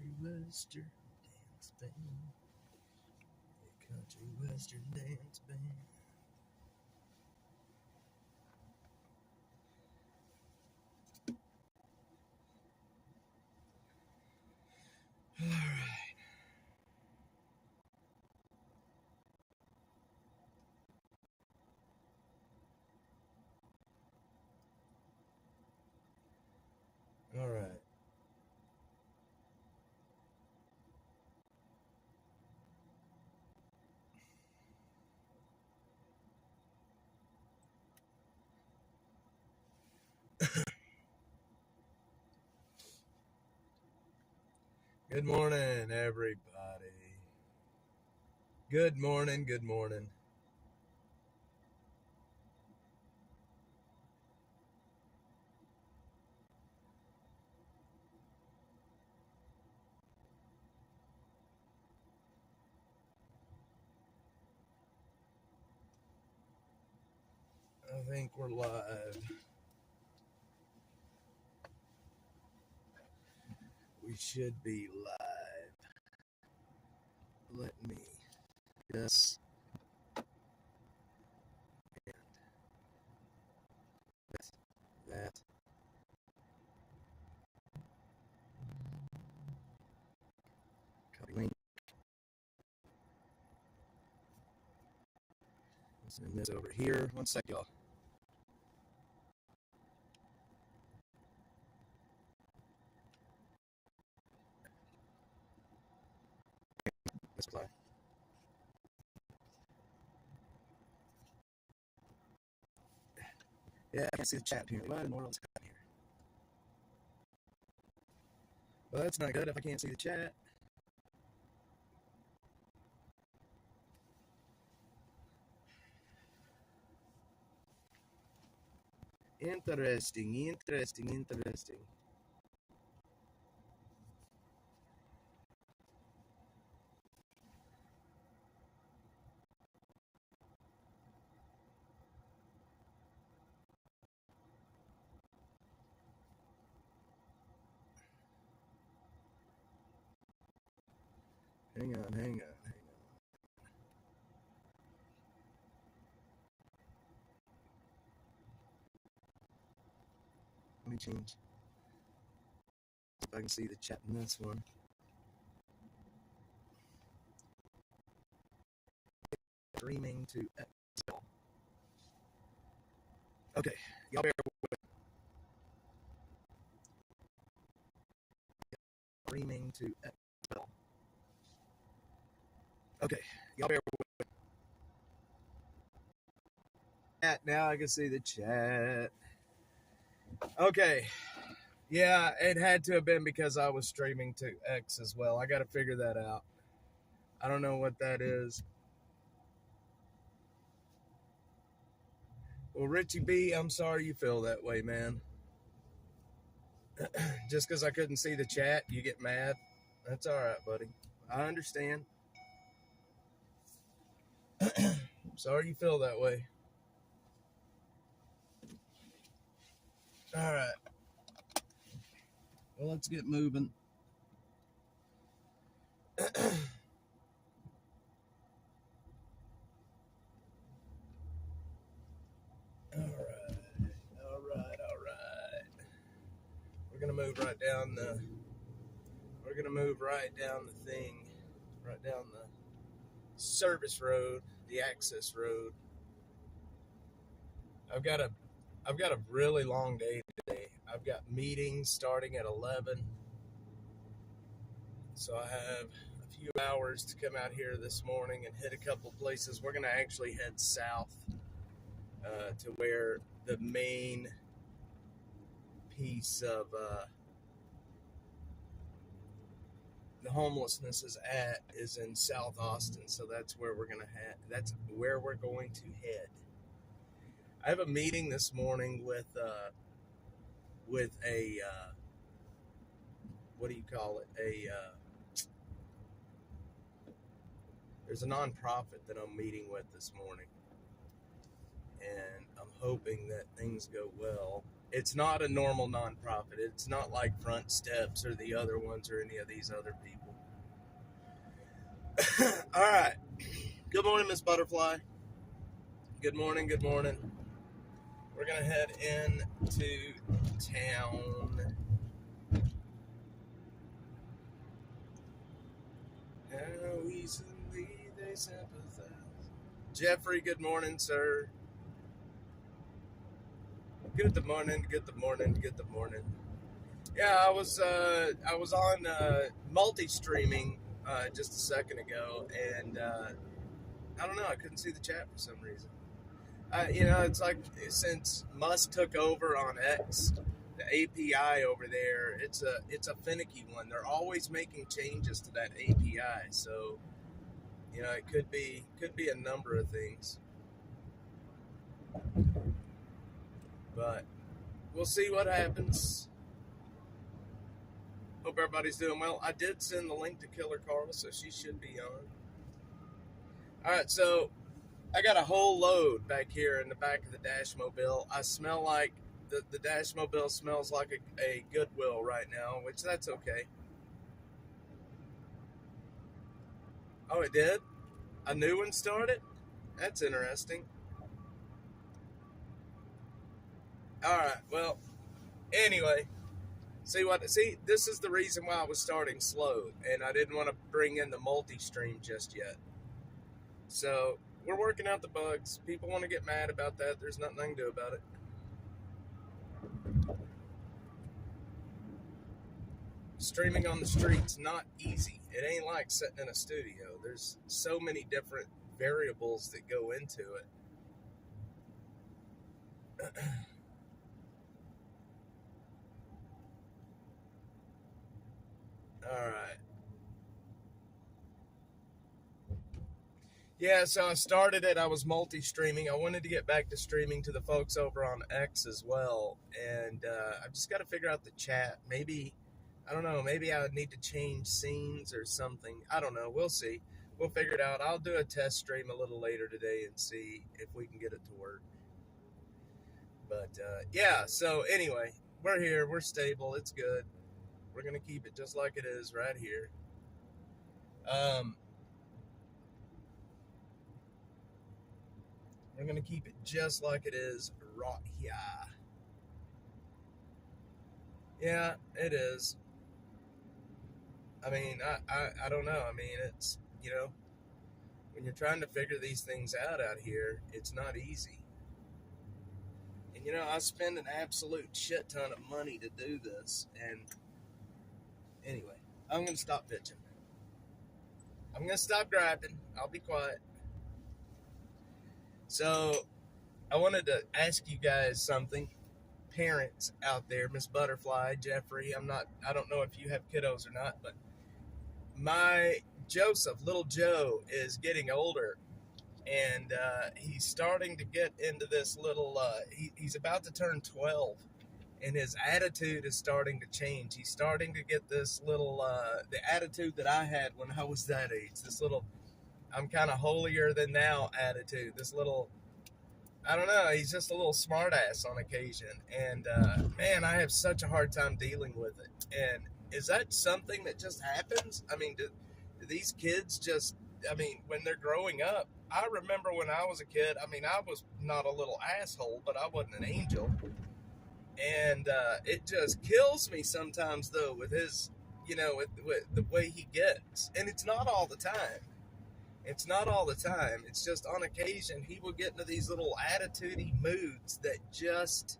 country western dance band. A country western dance band. All right. All right. Good morning, everybody. Good morning. Good morning. I think we're live. We should be live. Let me guess. And that. Copy link. Send this over here. One sec, y'all. Let's apply. Yeah, I can't see the chat here. What in the world is happening here? Well, that's not good if I can't see the chat. Interesting. Hang on. Let me change. If I can see the chat in this one. Streaming to Excel. Okay, y'all bear with. Streaming to Excel. Okay, y'all bear with. Now I can see the chat. Okay. Yeah, it had to have been because I was streaming to X as well. I got to figure that out. I don't know what that is. Well, Richie B, I'm sorry you feel that way, man. Just because I couldn't see the chat, you get mad. That's all right, buddy. I understand. Sorry you feel that way. All right. Well, let's get moving. All right. We're gonna move right down the. We're gonna move right down the thing, right down the service road, the access road. I've got a really long day today. I've got meetings starting at 11, so I have a few hours to come out here this morning and hit a couple places. We're gonna actually head south to where the main piece of the homelessness is in South Austin, so that's where we're gonna head. That's where we're going to head. I have a meeting this morning with a what do you call it? There's a nonprofit that I'm meeting with this morning, and I'm hoping that things go well. It's not a normal nonprofit. It's not like Front Steps or the other ones or any of these other people. All right. Good morning, Miss Butterfly. Good morning. Good morning. We're going to head into town. How easily they sympathize. Jeffrey, good morning, sir. Good morning. Good morning. Good morning. Yeah, I was on multi-streaming just a second ago, and I don't know. I couldn't see the chat for some reason. It's like since Musk took over on X, the API over there, it's a finicky one. They're always making changes to that API, so it could be a number of things, but we'll see what happens. Hope everybody's doing well. I did send the link to Killer Carl, so she should be on. All right, so I got a whole load back here in the back of the Dashmobile. I smell like the Dashmobile smells like a Goodwill right now, which that's okay. Oh, it did? A new one started? That's interesting. All right, well, anyway. See, this is the reason why I was starting slow, and I didn't want to bring in the multi-stream just yet. So, we're working out the bugs. People want to get mad about that. There's nothing I can do about it. Streaming on the street's not easy. It ain't like sitting in a studio. There's so many different variables that go into it. All right. Yeah, so I started it. I was multi-streaming. I wanted to get back to streaming to the folks over on X as well. And I've just got to figure out the chat. Maybe, I don't know, maybe I would need to change scenes or something. I don't know. We'll see. We'll figure it out. I'll do a test stream a little later today and see if we can get it to work. But, yeah, so anyway, we're here. We're stable. It's good. We're going to keep it just like it is right here. We're going to keep it just like it is right here. Yeah, it is. I mean, I don't know. I mean, it's, when you're trying to figure these things out here, it's not easy. And, I spend an absolute shit ton of money to do this. And anyway, I'm going to stop bitching. I'm going to stop griping. I'll be quiet. So, I wanted to ask you guys something. Parents out there, Miss Butterfly, Jeffrey, I don't know if you have kiddos or not, but my Joseph, little Joe, is getting older, and he's starting to get into this little, he's about to turn 12, and his attitude is starting to change. He's starting to get this little, the attitude that I had when I was that age, this little, I'm kind of holier than thou attitude, this little, I don't know, he's just a little smartass on occasion, and man, I have such a hard time dealing with it. And is that something that just happens? I mean, do these kids just, when they're growing up, I remember when I was a kid, I was not a little asshole, but I wasn't an angel, and it just kills me sometimes, though, with his, with the way he gets, and it's not all the time. It's not all the time. It's just on occasion he will get into these little attitude-y moods that just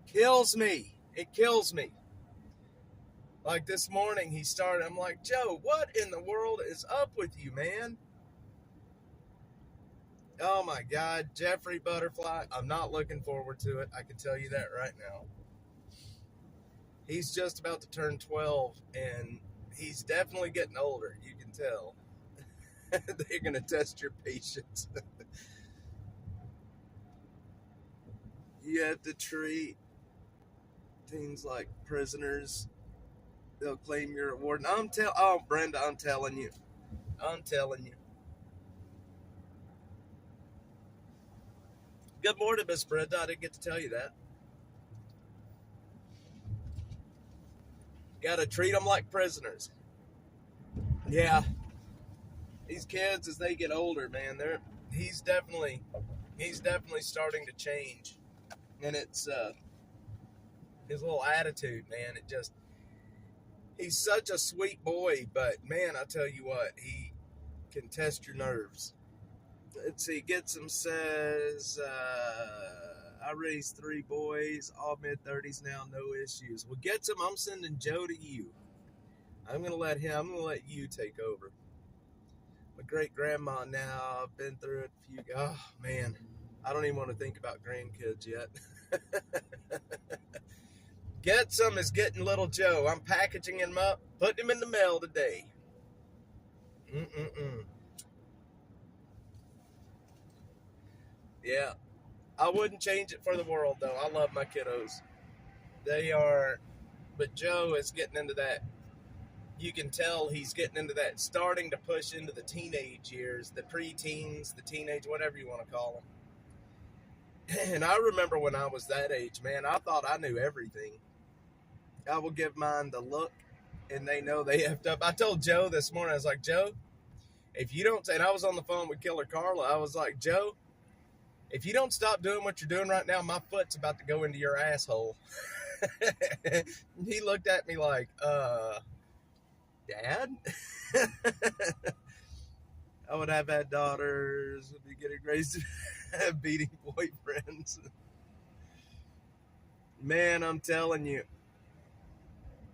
kills me. It kills me. Like this morning he started, I'm like, Joe, what in the world is up with you, man? Oh my God, Jeffrey Butterfly, I'm not looking forward to it. I can tell you that right now. He's just about to turn 12, and he's definitely getting older, you can tell. They're going to test your patience. You have to treat things like prisoners. They'll claim your reward. Oh, Brenda, I'm telling you. Good morning, Miss Brenda. I didn't get to tell you that. Got to treat them like prisoners. Yeah, these kids as they get older, man, he's definitely he's definitely starting to change, and it's his little attitude, man. He's such a sweet boy, but man, I tell you what, he can test your nerves. Let's see, Getsom says, I raised 3 boys, all mid-30s now, no issues. Well, Getsom, I'm sending Joe to you. I'm going to let you take over. My great-grandma now, I've been through it a few, oh, man, I don't even want to think about grandkids yet. Getsom is getting little Joe. I'm packaging him up, putting him in the mail today. Yeah. I wouldn't change it for the world, though. I love my kiddos. But Joe is getting into that. You can tell he's getting into that, starting to push into the teenage years, the preteens, the teenage, whatever you want to call them. And I remember when I was that age, man, I thought I knew everything. I will give mine the look, and they know they effed up. I told Joe this morning, I was like, Joe, if you don't, and I was on the phone with Killer Carla, I was like, Joe, if you don't stop doing what you're doing right now, my foot's about to go into your asshole. He looked at me like, Dad? I would have had daughters, would be getting raised beating boyfriends. Man, I'm telling you.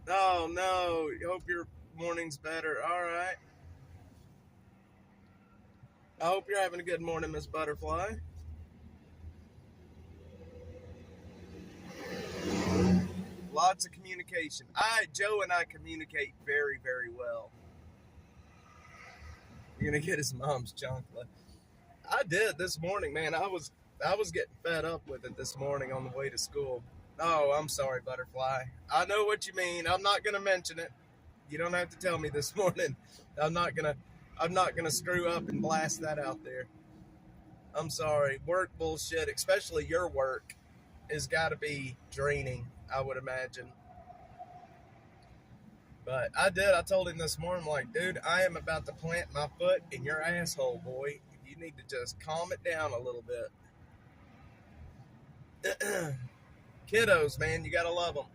Oh, no. Hope your morning's better. All right. I hope you're having a good morning, Miss Butterfly. Lots of communication. Joe and I communicate very, very well. You're gonna get his mom's chocolate. I did this morning, man. I was getting fed up with it this morning on the way to school. Oh, I'm sorry, Butterfly. I know what you mean. I'm not gonna mention it. You don't have to tell me this morning. I'm not gonna screw up and blast that out there. I'm sorry. Work bullshit, especially your work, has got to be draining, I would imagine. But I told him this morning, I'm like, dude, I am about to plant my foot in your asshole, boy. You need to just calm it down a little bit. Kiddos, man, you gotta love them.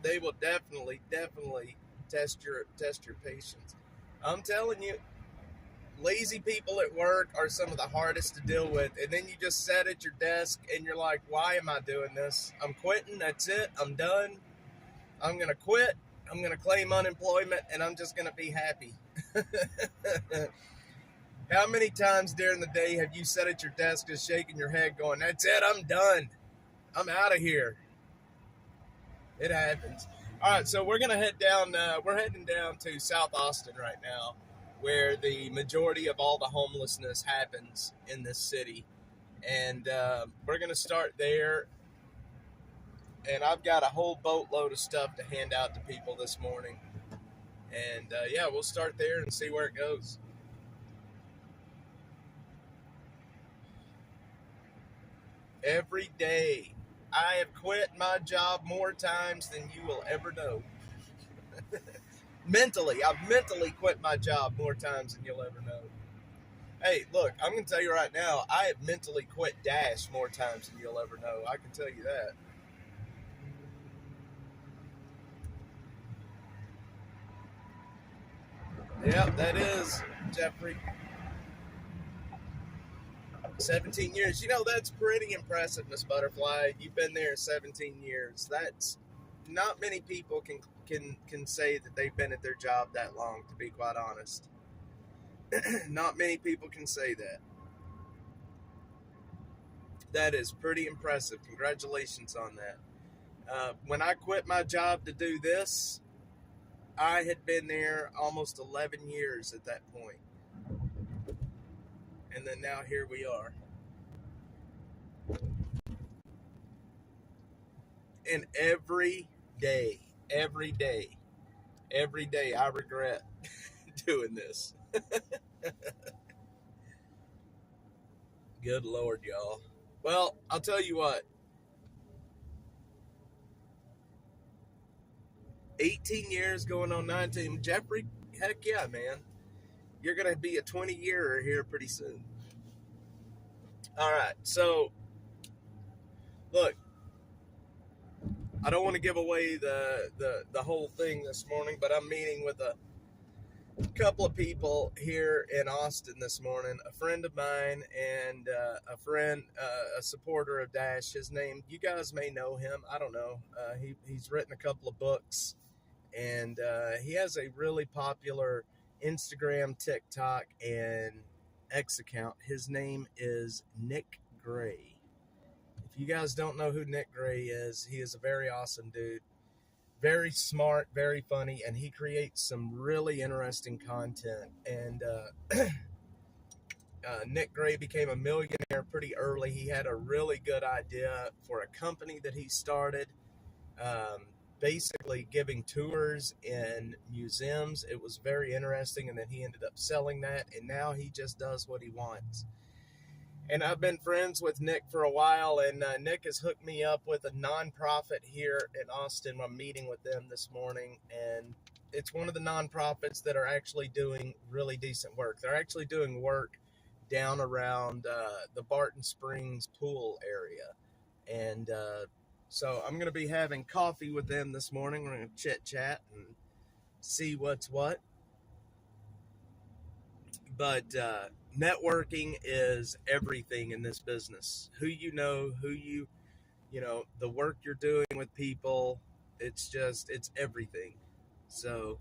They will definitely test your patience. I'm telling you, lazy people at work are some of the hardest to deal with. And then you just sit at your desk and you're like, why am I doing this? I'm quitting. That's it. I'm done. I'm going to quit. I'm going to claim unemployment and I'm just going to be happy. How many times during the day have you sat at your desk just shaking your head going, that's it. I'm done. I'm out of here. It happens. All right. So we're going to head down. We're heading down to South Austin right now, where the majority of all the homelessness happens in this city. And we're going to start there. And I've got a whole boatload of stuff to hand out to people this morning. And yeah, we'll start there and see where it goes. Every day. I have quit my job more times than you will ever know. I've mentally quit my job more times than you'll ever know. Hey, look, I'm going to tell you right now, I have mentally quit Dash more times than you'll ever know. I can tell you that. Yeah, that is, Jeffrey. 17 years. You know, that's pretty impressive, Miss Butterfly. You've been there 17 years. That's not many people can say that they've been at their job that long, to be quite honest. Not many people can say that. That is pretty impressive. Congratulations on that. When I quit my job to do this, I had been there almost 11 years at that point. And then now here we are. And every day, I regret doing this. Good Lord, y'all. Well, I'll tell you what. 18 years going on 19. Jeffrey, heck yeah, man. You're going to be a 20-yearer here pretty soon. All right. So, look, I don't want to give away the whole thing this morning, but I'm meeting with a couple of people here in Austin this morning. A friend of mine and a supporter of Dash. His name, you guys may know him. I don't know. He's written a couple of books, and he has a really popular Instagram, TikTok, and X account. His name is Nick Gray. If you guys don't know who Nick Gray is, he is a very awesome dude. Very smart, very funny, and he creates some really interesting content. And Nick Gray became a millionaire pretty early. He had a really good idea for a company that he started, basically giving tours in museums. It was very interesting, and then he ended up selling that, and now he just does what he wants. And I've been friends with Nick for a while, and Nick has hooked me up with a nonprofit here in Austin. I'm meeting with them this morning, and it's one of the nonprofits that are actually doing really decent work. They're actually doing work down around the Barton Springs pool area. And so I'm going to be having coffee with them this morning. We're going to chit-chat and see what's what. But networking is everything in this business. Who you know, the work you're doing with people, it's everything. So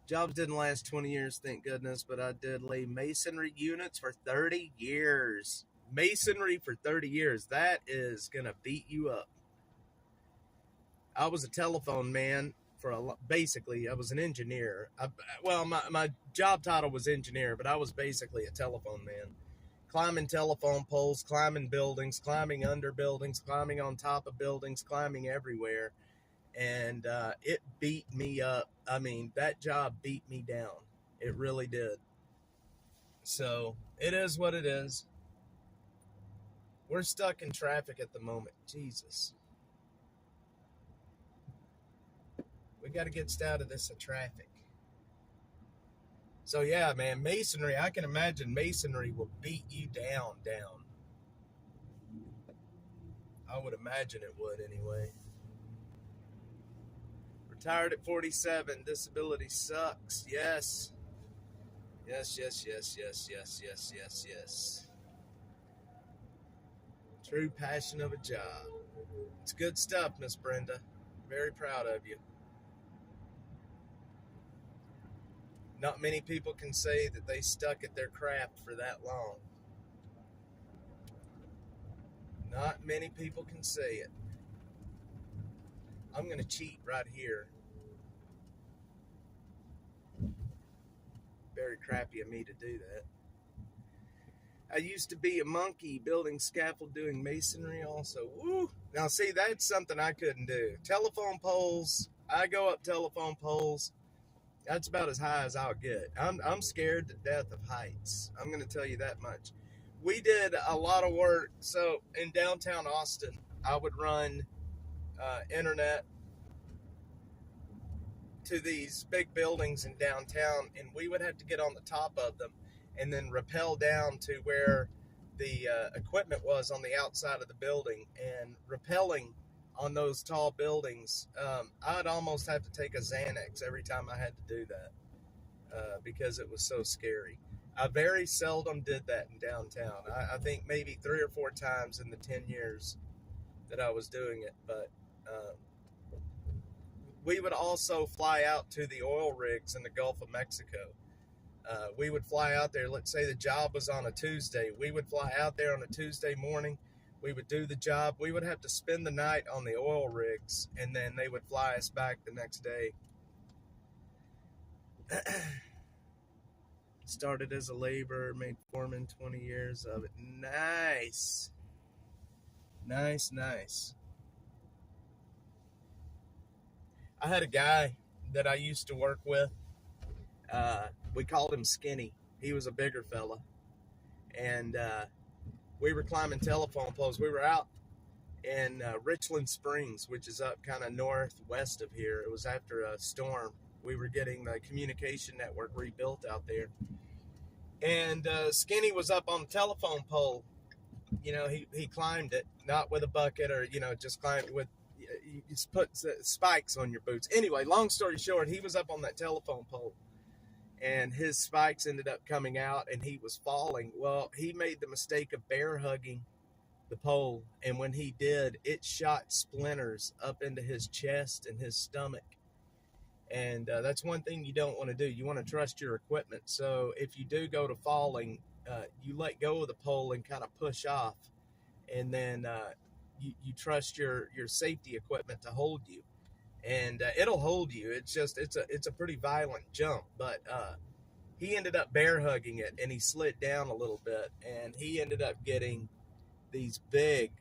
jobs didn't last 20 years, thank goodness, but I did lay masonry units for 30 years. Masonry for 30 years. That is going to beat you up. I was a telephone man. Basically, I was an engineer. My job title was engineer, but I was basically a telephone man. Climbing telephone poles, climbing buildings, climbing under buildings, climbing on top of buildings, climbing everywhere. And it beat me up. I mean, that job beat me down. It really did. So it is what it is. We're stuck in traffic at the moment. Jesus. We got to get out of this traffic. So yeah, man, masonry, I can imagine masonry will beat you down. I would imagine it would anyway. Retired at 47, disability sucks. Yes. Yes. True passion of a job. It's good stuff, Miss Brenda. Very proud of you. Not many people can say that they stuck at their craft for that long. Not many people can say it. I'm going to cheat right here. Very crappy of me to do that. I used to be a monkey building scaffold, doing masonry also. Woo! Now, see, that's something I couldn't do. Telephone poles. I go up telephone poles. That's about as high as I'll get. I'm scared to death of heights. I'm going to tell you that much. We did a lot of work. So in downtown Austin, I would run internet to these big buildings in downtown, and we would have to get on the top of them and then rappel down to where the equipment was on the outside of the building. And rappelling on those tall buildings, I'd almost have to take a Xanax every time I had to do that because it was so scary. I very seldom did that in downtown. I think maybe 3 or 4 times in the 10 years that I was doing it. But we would also fly out to the oil rigs in the Gulf of Mexico. We would fly out there. Let's say the job was on a Tuesday. We would fly out there on a Tuesday morning. We would do the job. We would have to spend the night on the oil rigs, and then they would fly us back the next day. Started as a laborer, made foreman, 20 years of it. Nice. I had a guy that I used to work with. We called him Skinny. He was a bigger fella. And we were climbing telephone poles. We were out in Richland Springs, which is up kind of northwest of here. It was after a storm. We were getting the communication network rebuilt out there. And Skinny was up on the telephone pole. You know, he climbed it, not with a bucket or, you know, just climbed with, you just put spikes on your boots. Anyway, long story short, he was up on that telephone pole and his spikes ended up coming out and he was falling. Well, he made the mistake of bear hugging the pole. And when he did, it shot splinters up into his chest and his stomach. And that's one thing you don't want to do. You want to trust your equipment. So if you do go to falling, you let go of the pole and kind of push off. And then you trust your safety equipment to hold you. And it'll hold you. It's a pretty violent jump. But he ended up bear hugging it and he slid down a little bit. And he ended up getting these big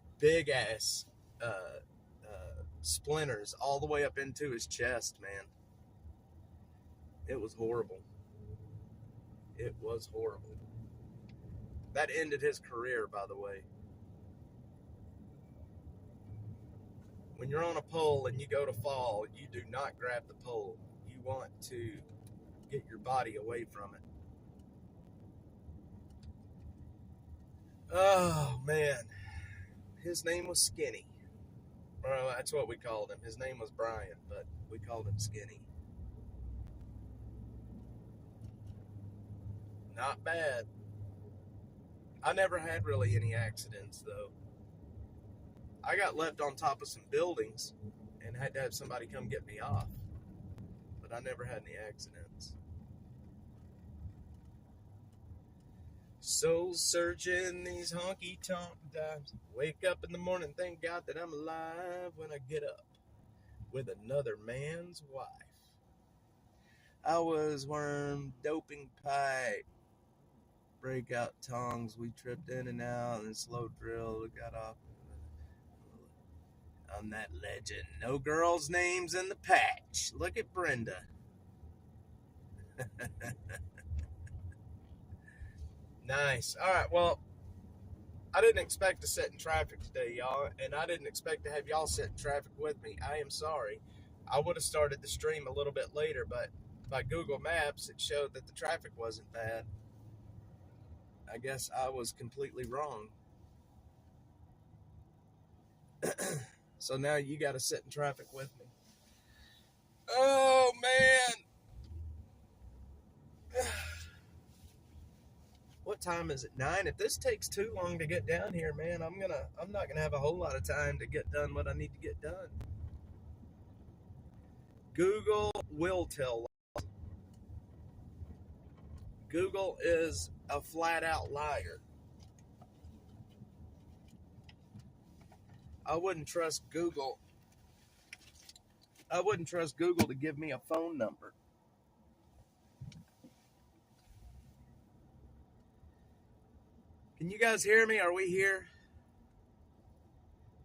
ass splinters all the way up into his chest, man. It was horrible. It was horrible. That ended his career, by the way. When you're on a pole and you go to fall, you do not grab the pole. You want to get your body away from it. Oh, man. His name was Skinny. Well, that's what we called him. His name was Brian, but we called him Skinny. Not bad. I never had really any accidents, though. I got left on top of some buildings and had to have somebody come get me off. But I never had any accidents. Soul searching these honky-tonk times. Wake up in the morning, thank God that I'm alive when I get up with another man's wife. I was worm, doping pipe, breakout tongs. We tripped in and out and slow drill. Got off. I'm that legend. No girls' names in the patch. Look at Brenda. Nice. All right. Well, I didn't expect to sit in traffic today, y'all, and I didn't expect to have y'all sit in traffic with me. I am sorry. I would have started the stream a little bit later, but by Google Maps, it showed that the traffic wasn't bad. I guess I was completely wrong. So now you got to sit in traffic with me. Oh, man. What time is it? 9. If this takes too long to get down here, man, I'm not gonna have a whole lot of time to get done what I need to get done. Google will tell lies. Google is a flat out liar. I wouldn't trust Google. I wouldn't trust Google to give me a phone number. Can you guys hear me? Are we here?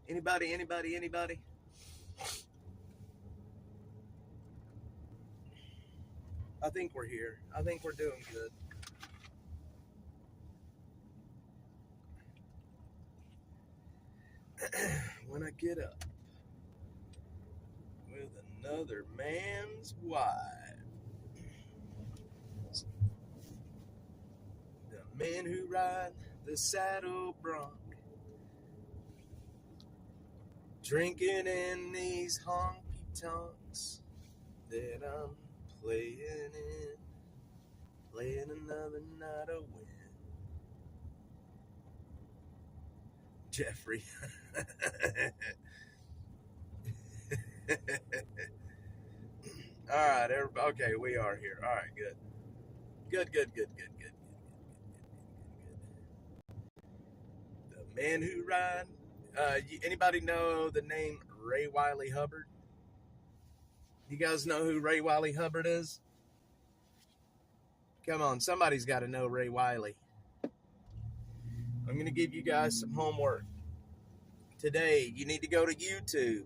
Anybody? I think we're here. I think we're doing good. When I get up with another man's wife. The men who ride the saddle bronc, drinking in these honky tonks that I'm playing another night of wind. Jeffrey. All right, everybody. Okay, we are here. All right, good. Good. The men who ride. Anybody know the name Ray Wiley Hubbard? You guys know who Ray Wiley Hubbard is? Come on, somebody's got to know Ray Wiley. I'm going to give you guys some homework. Today, you need to go to YouTube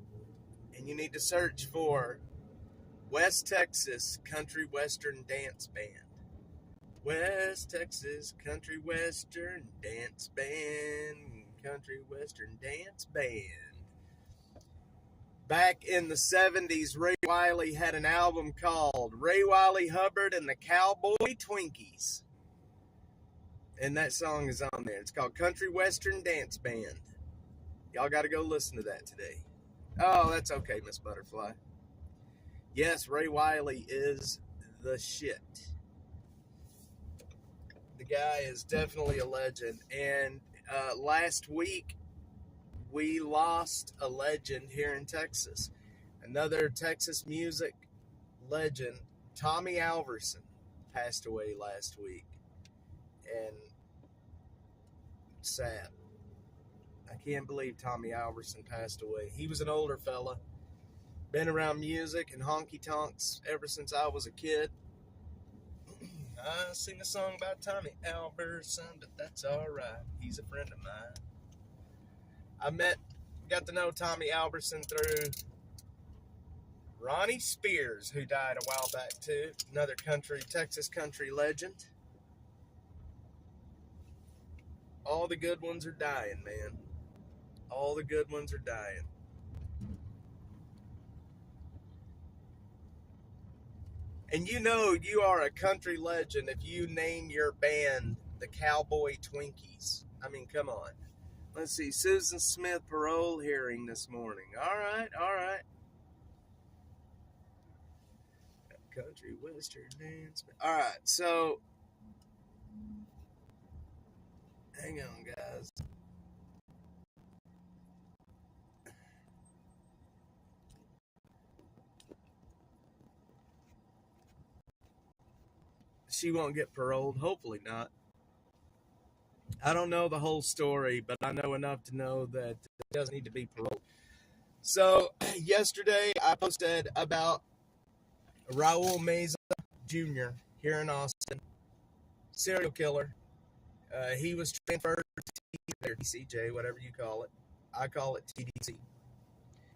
and you need to search for West Texas Country Western Dance Band. West Texas Country Western Dance Band. Country Western Dance Band. Back in the 70s, Ray Wiley had an album called Ray Wiley Hubbard and the Cowboy Twinkies. And that song is on there. It's called Country Western Dance Band. Y'all got to go listen to that today. Oh, that's okay, Miss Butterfly. Yes, Ray Wiley is the shit. The guy is definitely a legend. And last week, we lost a legend here in Texas. Another Texas music legend, Tommy Alverson, passed away last week. And sad. I can't believe Tommy Alverson passed away. He was an older fella. Been around music and honky tonks ever since I was a kid. I sing a song about Tommy Alverson, but that's alright. He's a friend of mine. Got to know Tommy Alverson through Ronnie Spears, who died a while back too. Another Texas country legend. All the good ones are dying, man. All the good ones are dying. And you know you are a country legend if you name your band the Cowboy Twinkies. I mean, come on. Let's see, Susan Smith parole hearing this morning. All right. Country Western Dance. All right, so hang on, guys. She won't get paroled. Hopefully not. I don't know the whole story, but I know enough to know that it doesn't need to be paroled. So yesterday I posted about Raul Meza Jr. here in Austin, serial killer. He was transferred to TCJ, whatever you call it. I call it TDC.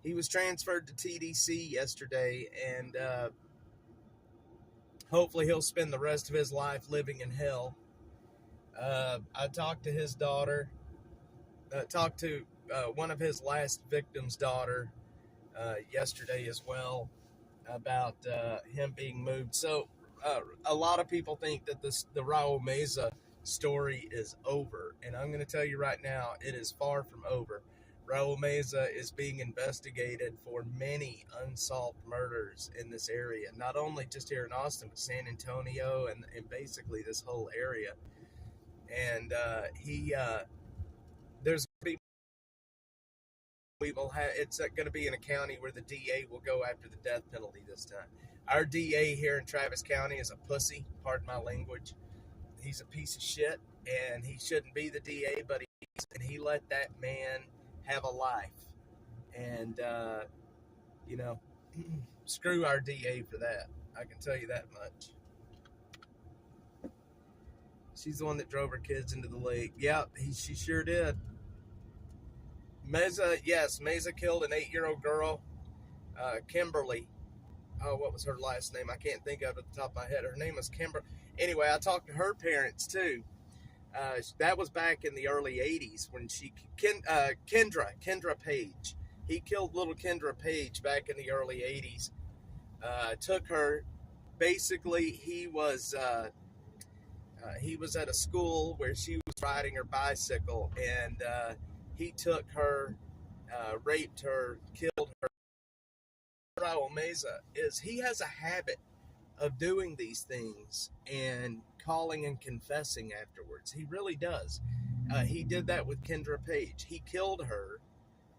He was transferred to TDC yesterday, and hopefully he'll spend the rest of his life living in hell. I talked to his daughter, talked to one of his last victims' daughter yesterday as well about him being moved. So a lot of people think that the Raul Meza story is over, and I'm going to tell you right now, it is far from over. Raul Meza is being investigated for many unsolved murders in this area, not only just here in Austin, but San Antonio and basically this whole area. And there's going to be, it's going to be in a county where the DA will go after the death penalty this time. Our DA here in Travis County is a pussy, pardon my language. He's a piece of shit, and he shouldn't be the DA, but he let that man have a life. And, screw our DA for that. I can tell you that much. She's the one that drove her kids into the lake. Yeah, she sure did. Meza killed an 8-year-old girl, Kimberly. Oh, what was her last name? I can't think of it at the top of my head. Her name was Kimber. Anyway, I talked to her parents too. That was back in the early 80s when Kendra Page. He killed little Kendra Page back in the early 80s. Took her. Basically, he was at a school where she was riding her bicycle, and he took her, raped her, killed her. Raul Meza he has a habit of doing these things and calling and confessing afterwards. He really does. He did that with Kendra Page. He killed her.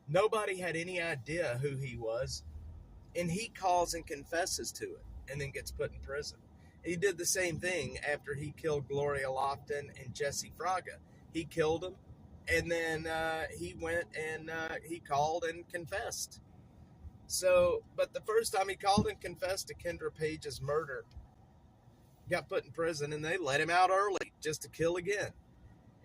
Nobody had any idea who he was, and he calls and confesses to it and then gets put in prison. He did the same thing after he killed Gloria Lofton and Jesse Fraga. He killed them, and then he went and he called and confessed. So, but the first time he called and confessed to Kendra Page's murder, got put in prison, and they let him out early just to kill again.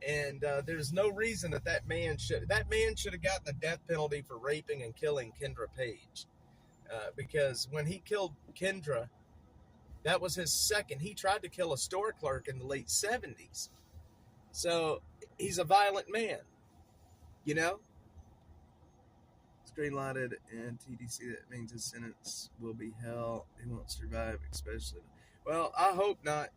And there's no reason that man should have gotten the death penalty for raping and killing Kendra Page, because when he killed Kendra, That was his second. He tried to kill a store clerk in the late 70s. So he's a violent man, you know? Green lighted and TDC, that means his sentence will be hell. He won't survive, especially. Well, I hope not.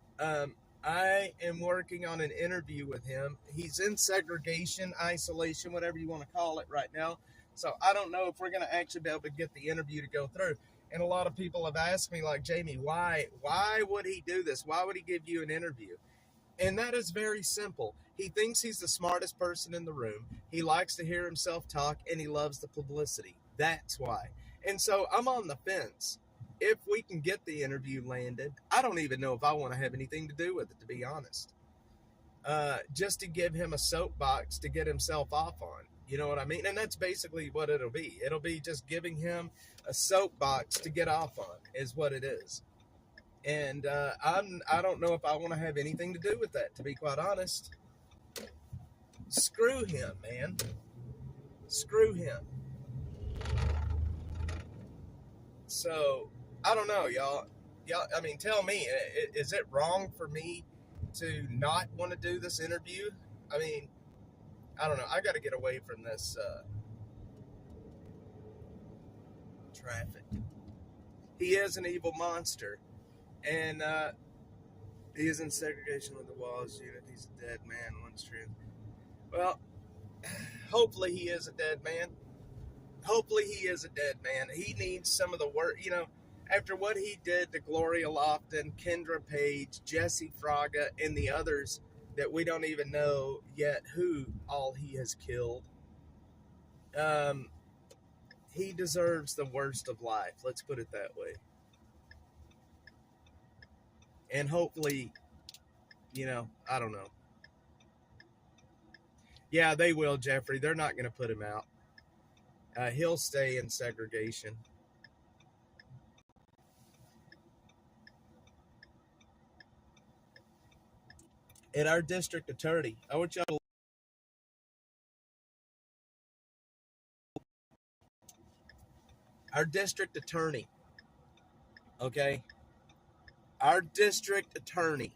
I am working on an interview with him. He's in segregation, isolation, whatever you want to call it right now. So I don't know if we're going to actually be able to get the interview to go through. And a lot of people have asked me, like, Jamie, why would he do this? Why would he give you an interview? And that is very simple. He thinks he's the smartest person in the room. He likes to hear himself talk, and he loves the publicity. That's why. And so I'm on the fence. If we can get the interview landed, I don't even know if I want to have anything to do with it, to be honest. Just to give him a soapbox to get himself off on. You know what I mean? And that's basically what it'll be. It'll be just giving him a soapbox to get off on, is what it is. And I don't know if I want to have anything to do with that, to be quite honest. Screw him, man. Screw him. So, I don't know, y'all. I mean, tell me, is it wrong for me to not want to do this interview? I mean, I don't know. I got to get away from this traffic. He is an evil monster. And he is in segregation with the Wallace unit. He's a dead man. One's trans. Well, hopefully he is a dead man. Hopefully he is a dead man. He needs some of the work, you know, after what he did to Gloria Lofton, Kendra Page, Jesse Fraga, and the others that we don't even know yet who all he has killed. He deserves the worst of life. Let's put it that way. And hopefully, you know, I don't know. Yeah, they will, Jeffrey. They're not going to put him out. He'll stay in segregation. And our district attorney, I want y'all to... Our district attorney, okay? Our district attorney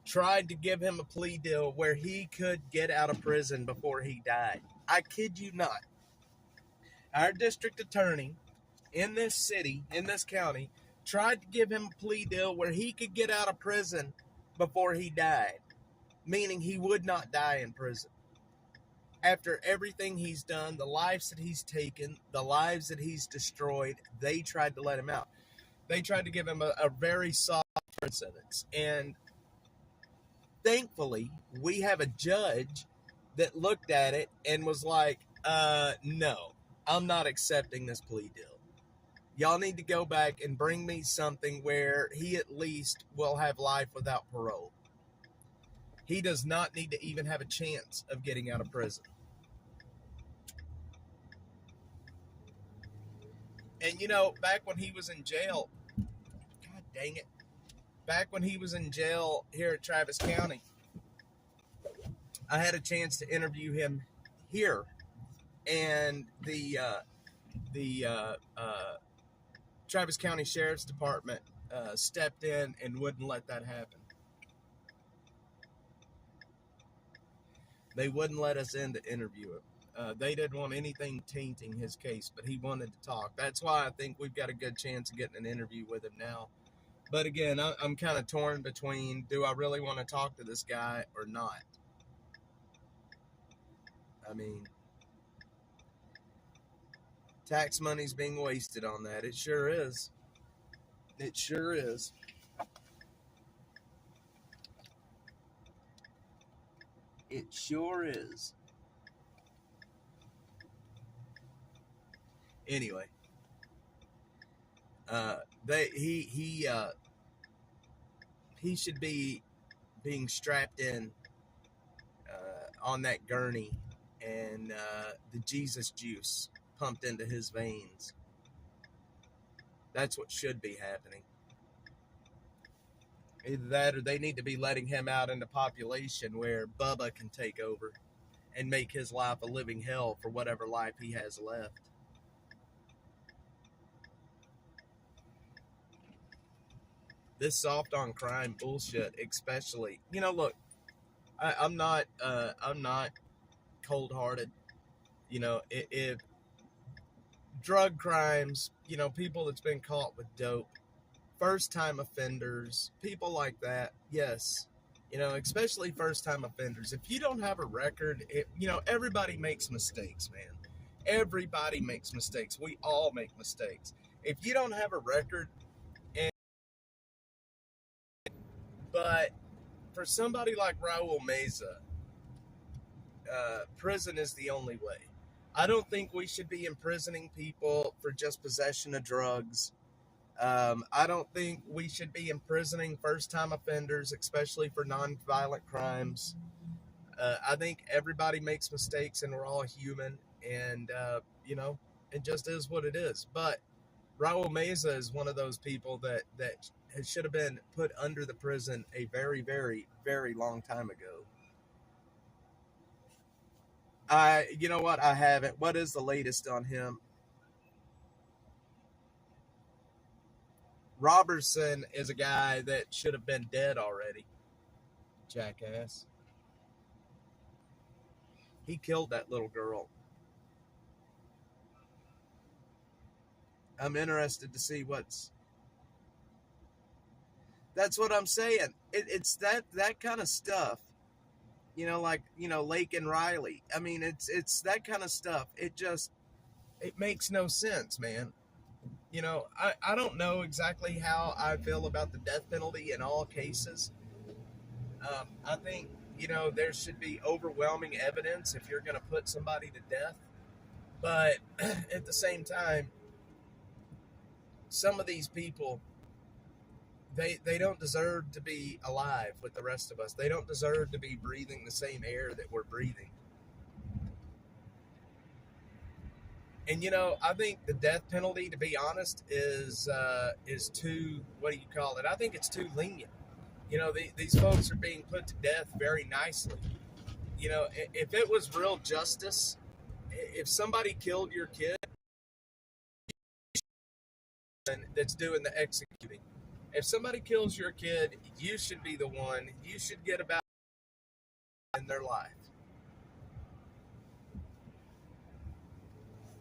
tried to give him a plea deal where he could get out of prison before he died. I kid you not. Our district attorney in this city, in this county, tried to give him a plea deal where he could get out of prison before he died, meaning he would not die in prison. After everything he's done, the lives that he's taken, the lives that he's destroyed, they tried to let him out. They tried to give him a very soft sentence. And thankfully, we have a judge that looked at it and was like, no, I'm not accepting this plea deal. Y'all need to go back and bring me something where he at least will have life without parole. He does not need to even have a chance of getting out of prison. And, you know, back when he was in jail, God dang it, back when he was in jail here at Travis County, I had a chance to interview him here. And the Travis County Sheriff's Department stepped in and wouldn't let that happen. They wouldn't let us in to interview him. They didn't want anything tainting his case, but he wanted to talk. That's why I think we've got a good chance of getting an interview with him now. But again, I'm kind of torn between, do I really want to talk to this guy or not? I mean, tax money's being wasted on that. It sure is. It sure is. It sure is. Anyway, he should be being strapped in on that gurney and the Jesus juice pumped into his veins. That's what should be happening. Either that or they need to be letting him out into population where Bubba can take over and make his life a living hell for whatever life he has left. this soft on crime bullshit, especially, look, I'm not cold hearted. If drug crimes, people that's been caught with dope, first time offenders, people like that, yes, especially first time offenders. If you don't have a record, everybody makes mistakes, man. Everybody makes mistakes. We all make mistakes. If you don't have a record, and but for somebody like Raul Meza, prison is the only way. I don't think we should be imprisoning people for just possession of drugs. I don't think we should be imprisoning first-time offenders, especially for non-violent crimes. I think everybody makes mistakes, and we're all human, and it just is what it is. But Raul Meza is one of those people that should have been put under the prison a very, very, very long time ago. You know what? I haven't. What is the latest on him? Robertson is a guy that should have been dead already. Jackass. He killed that little girl. I'm interested to see what's. That's what I'm saying. It's that kind of stuff. Like Lake and Riley. I mean, it's that kind of stuff. It makes no sense, man. I don't know exactly how I feel about the death penalty in all cases. I think there should be overwhelming evidence if you're going to put somebody to death. But at the same time, some of these people, they don't deserve to be alive with the rest of us. They don't deserve to be breathing the same air that we're breathing. And I think the death penalty, to be honest, is too, what do you call it? I think it's too lenient. These folks are being put to death very nicely. If it was real justice, if somebody killed your kid, that's doing the executing. If somebody kills your kid, you should be the one. You should get about in their life.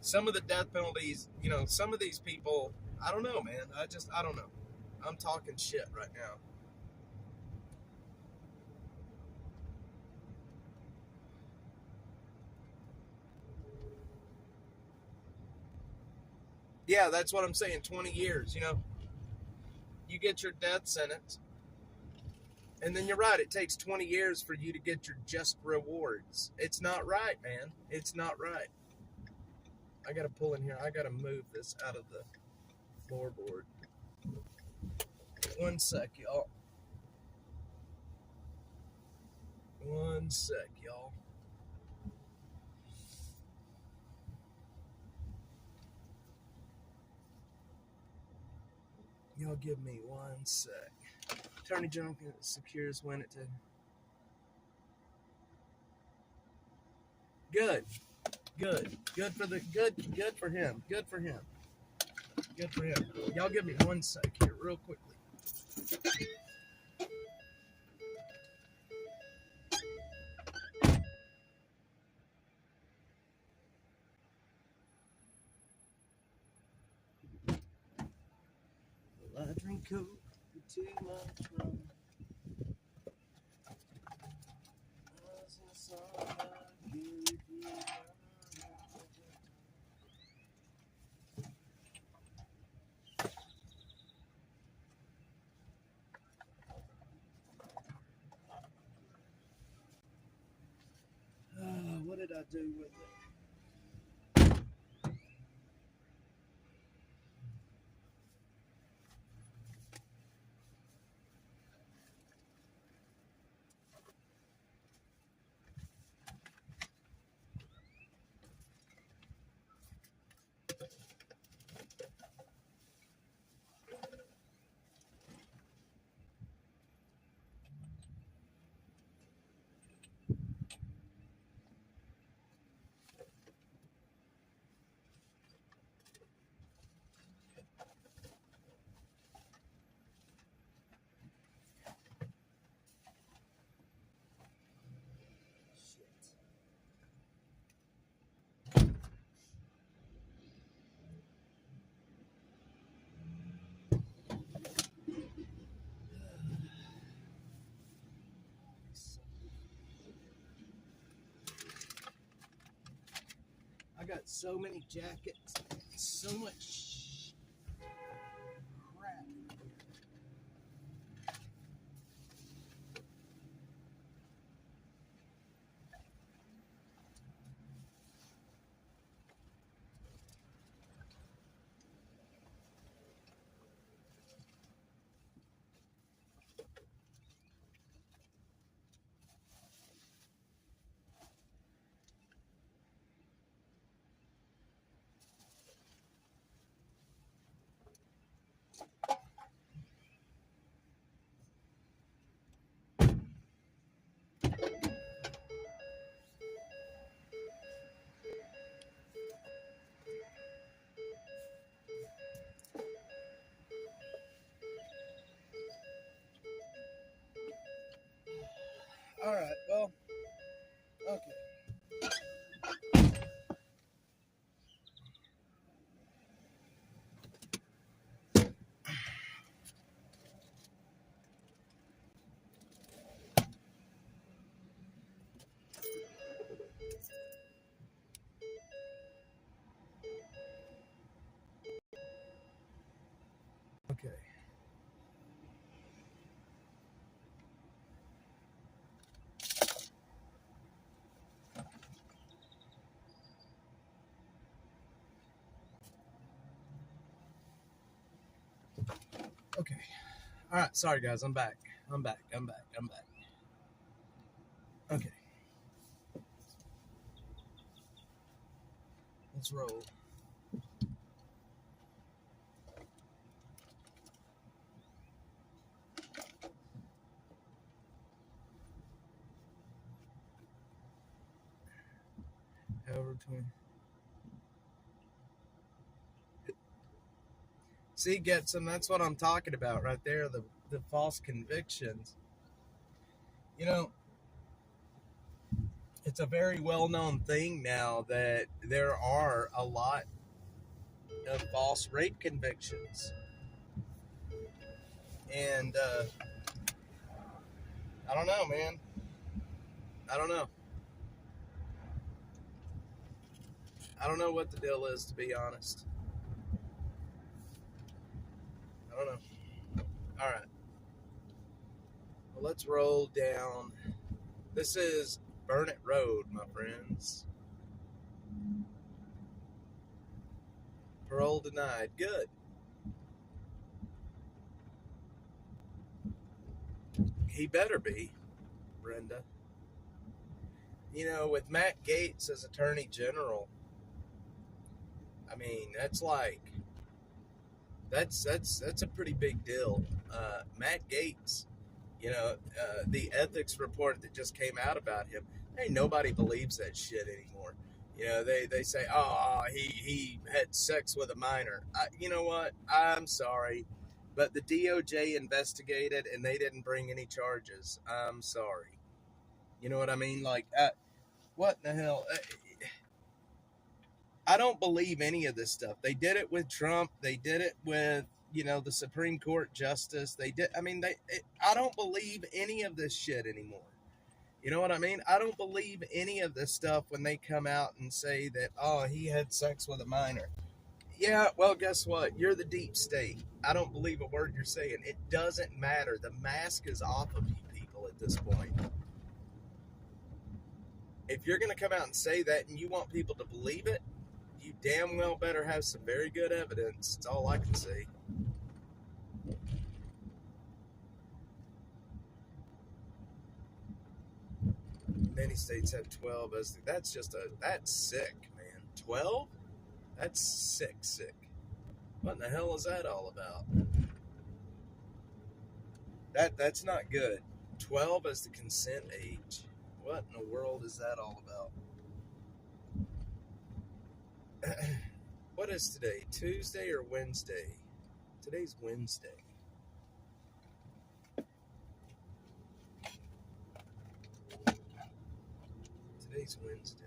Some of the death penalties, some of these people, I don't know, man. I don't know. I'm talking shit right now. Yeah, that's what I'm saying. 20 years, you get your death sentence. And then you're right, it takes 20 years for you to get your just rewards. It's not right, man. It's not right. I gotta pull in here. I gotta move this out of the floorboard. One sec, y'all. One sec, y'all. Y'all give me one sec. Attorney General secures when it to. Good. Good for the good for him. Good for him. Good for him. Y'all give me one sec here, real quickly. Well, I drink Coke too much rum. What did I do with it? got so many jackets, so much crap. All right, well, okay. Okay. Okay. All right, sorry guys, I'm back. I'm back. Okay, let's roll. However, 20. See, gets them. That's what I'm talking about right there. The false convictions. You know, it's a very well known thing now that there are a lot of false rape convictions, and I don't know, man. I don't know. I don't know what the deal is, to be honest. I don't know. All right. Well, let's roll down. This is Burnett Road, my friends. Parole denied. Good. He better be, Brenda. You know, with Matt Gaetz as Attorney General, I mean, that's a pretty big deal. Matt Gaetz, you know, the ethics report that just came out about him, hey, nobody believes that shit anymore. You know, they say, oh, he had sex with a minor. You know what? I'm sorry, but the DOJ investigated and they didn't bring any charges. I'm sorry. You know what I mean? Like, what the hell? I don't believe any of this stuff. They did it with Trump. They did it with, you know, the Supreme Court justice. They did. I mean, I don't believe any of this shit anymore. You know what I mean? I don't believe any of this stuff when they come out and say that, oh, he had sex with a minor. Yeah, well, guess what? You're the deep state. I don't believe a word you're saying. It doesn't matter. The mask is off of you people at this point. If you're going to come out and say that and you want people to believe it, you damn well better have some very good evidence. That's all I can say. Many states have 12 as that's sick, man. 12? That's sick. What in the hell is that all about? That's not good. 12 as the consent age. What in the world is that all about? What is today? Tuesday or Wednesday? Today's Wednesday. Today's Wednesday.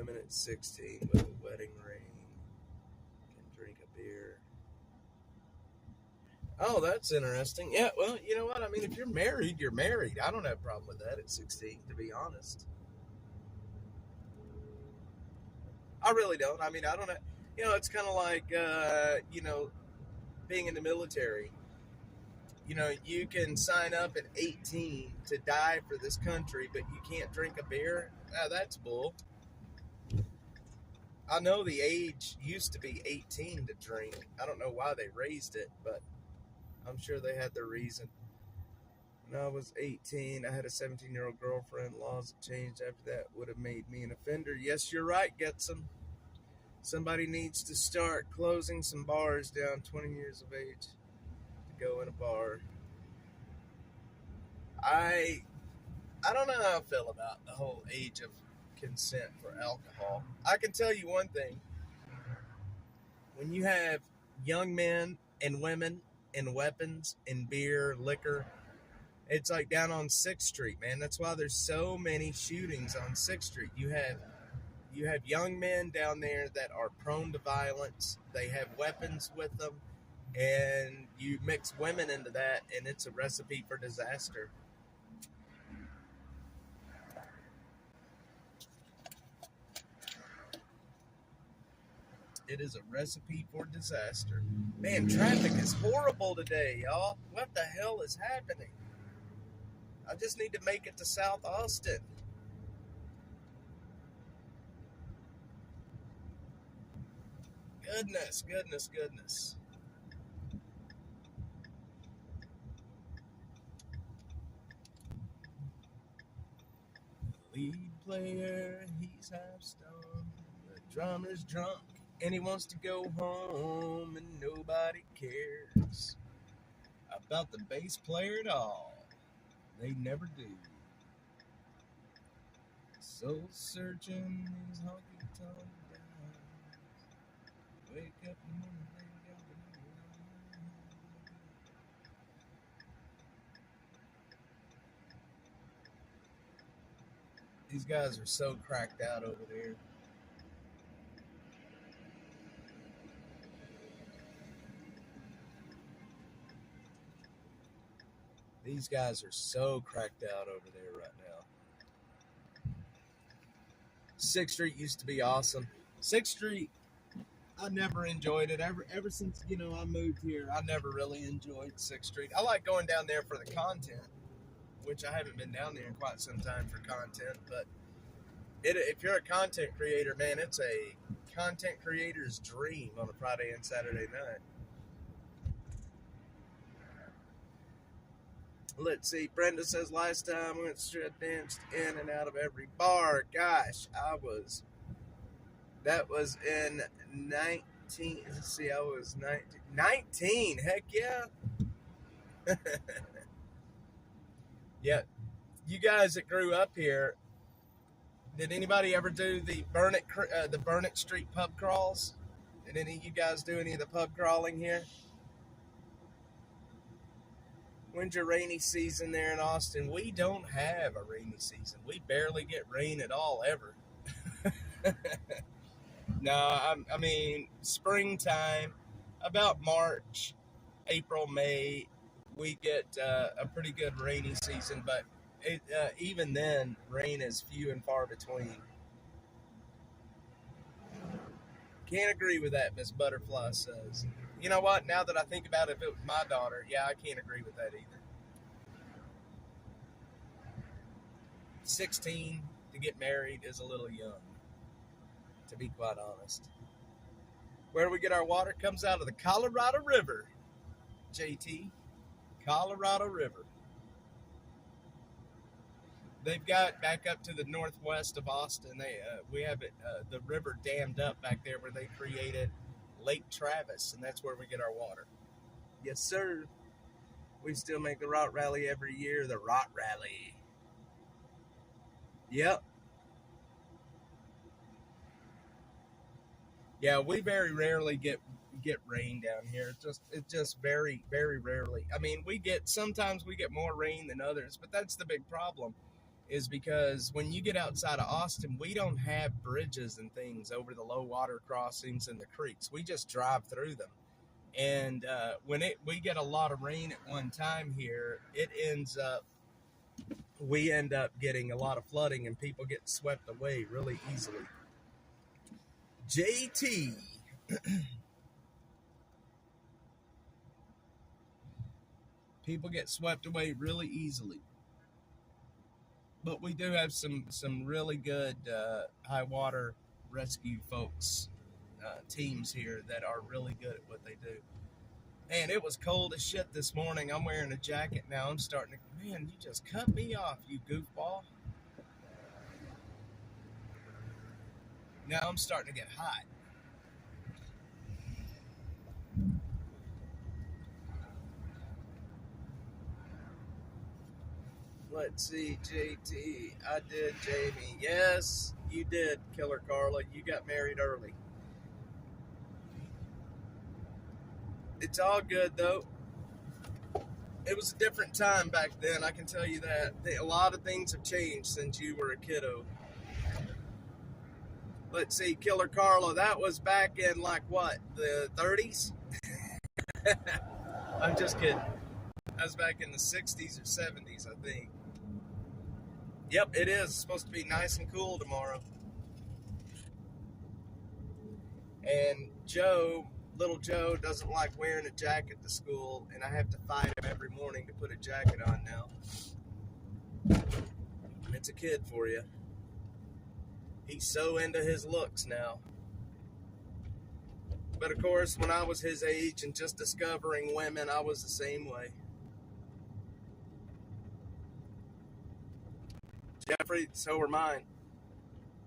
women at 16 with a wedding ring can drink a beer. Oh, that's interesting. Yeah, well, you know what? I mean, if you're married, you're married. I don't have a problem with that at 16, to be honest. I really don't. I mean, I don't know. It's kind of like, being in the military. You can sign up at 18 to die for this country, but you can't drink a beer. That's bull. I know the age used to be 18 to drink. I don't know why they raised it, but I'm sure they had their reason. When I was 18, I had a 17-year-old girlfriend. Laws have changed after that. Would have made me an offender. Yes, you're right, Getson. Somebody needs to start closing some bars down 20 years of age to go in a bar. I don't know how I feel about the whole age of consent for alcohol. I can tell you one thing. When you have young men and women and weapons and beer, liquor, it's like down on 6th Street, man. That's why there's so many shootings on 6th Street. You have young men down there that are prone to violence. They have weapons with them, and you mix women into that, and it's a recipe for disaster. It is a recipe for disaster. Man, traffic is horrible today, y'all. What the hell is happening? I just need to make it to South Austin. Goodness. Lead player, he's half stoned. The drummer's drunk, and he wants to go home, and nobody cares about the bass player at all. They never do. Soul searching these honky tonk dimes. Wake up in the morning, they got me. These guys are so cracked out over there. These guys are so cracked out over there right now. 6th Street used to be awesome. 6th Street, I never enjoyed it. Ever since, I moved here, I never really enjoyed 6th Street. I like going down there for the content, which I haven't been down there in quite some time for content. But if you're a content creator, man, it's a content creator's dream on a Friday and Saturday night. Let's see. Brenda says last time we went strip danced in and out of every bar. Gosh, that was in 19. Let's see, I was 19. 19. Heck yeah. Yeah. You guys that grew up here, did anybody ever do the Burnett Street pub crawls? Did any of you guys do any of the pub crawling here? When's your rainy season there in Austin? We don't have a rainy season. We barely get rain at all, ever. No, I mean, springtime, about March, April, May, we get a pretty good rainy season, but even then, rain is few and far between. Can't agree with that, Miss Butterfly says. You know what? Now that I think about it, if it was my daughter, yeah, I can't agree with that either. 16 to get married is a little young, to be quite honest. Where do we get our water? Comes out of the Colorado River, JT. Colorado River. They've got back up to the northwest of Austin. We have the river dammed up back there where they created Lake Travis, and that's where we get our water. Yes, sir. We still make the Rot Rally every year. The Rot Rally. Yep. Yeah, we very rarely get rain down here. It's just very, very rarely. I mean, sometimes we get more rain than others, but that's the big problem. is because when you get outside of Austin, we don't have bridges and things over the low water crossings and the creeks. We just drive through them. And when we get a lot of rain at one time here, we end up getting a lot of flooding and people get swept away really easily. JT. People get swept away really easily. But we do have some really good high water rescue folks, teams here that are really good at what they do. Man, it was cold as shit this morning. I'm wearing a jacket now. I'm starting to, man, you just cut me off, you goofball. Now I'm starting to get hot. Let's see, JT. I did, Jamie. Yes, you did, Killer Carla. You got married early. It's all good, though. It was a different time back then, I can tell you that. A lot of things have changed since you were a kiddo. Let's see, Killer Carla, that was back in, like, what, the 30s? I'm just kidding. That was back in the 60s or 70s, I think. Yep, it is. It's supposed to be nice and cool tomorrow. And little Joe doesn't like wearing a jacket to school, and I have to fight him every morning to put a jacket on now. It's a kid for you. He's so into his looks now. But of course, when I was his age and just discovering women, I was the same way. Jeffrey, so were mine.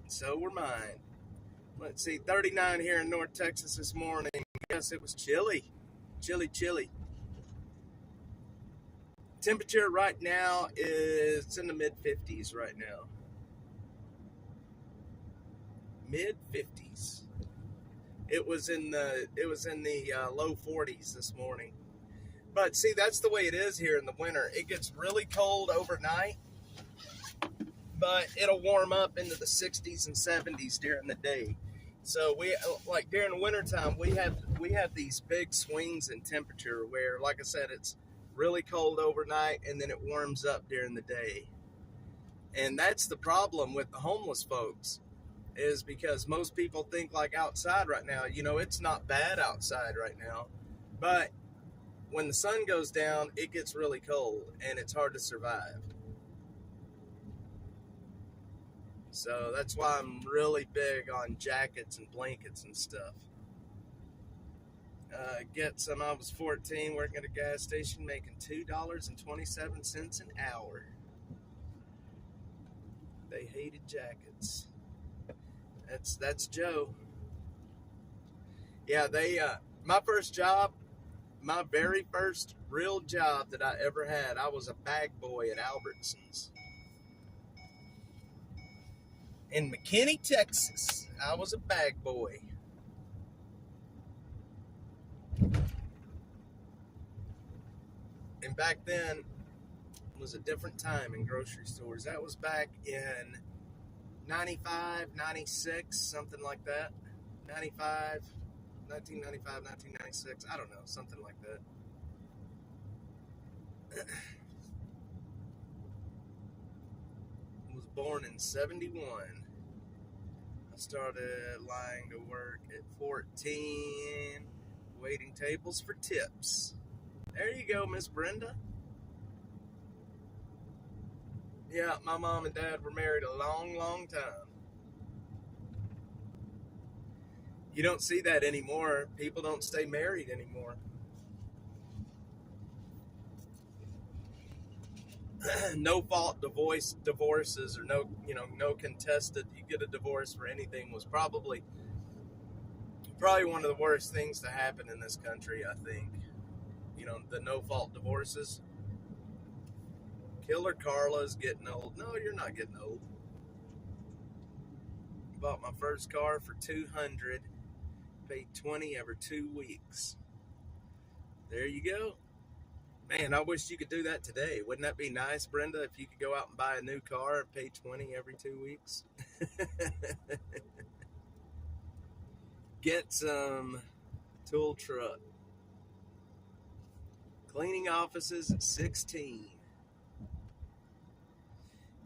So were mine. Let's see, 39 here in North Texas this morning. Yes, it was chilly. Chilly. Temperature right now is in the mid-50s right now. Mid-50s. It was in the low 40s this morning. But see, that's the way it is here in the winter. It gets really cold overnight, but it'll warm up into the 60s and 70s during the day. So we, like during the wintertime, we have these big swings in temperature where, like I said, it's really cold overnight and then it warms up during the day. And that's the problem with the homeless folks, is because most people think like outside right now, it's not bad outside right now, but when the sun goes down, it gets really cold and it's hard to survive. So that's why I'm really big on jackets and blankets and stuff. I was 14, working at a gas station, making $2.27 an hour. They hated jackets. That's Joe. Yeah, my first job, my very first real job that I ever had, I was a bag boy at Albertsons. In McKinney, Texas, I was a bag boy. And back then, it was a different time in grocery stores. That was back in 95, 96, something like that. 1995, 1996, I don't know, something like that. I was born in 71. I started lying to work at 14, waiting tables for tips. There you go, Miss Brenda. Yeah, my mom and dad were married a long, long time. You don't see that anymore. People don't stay married anymore. No fault divorces or no contested. You get a divorce for anything was probably one of the worst things to happen in this country, I think. The no fault divorces. Killer Carla's getting old. No, you're not getting old. Bought my first car for $200. Paid $20 every 2 weeks. There you go. Man, I wish you could do that today. Wouldn't that be nice, Brenda, if you could go out and buy a new car and pay 20 every 2 weeks? Get some tool truck. Cleaning offices at 16.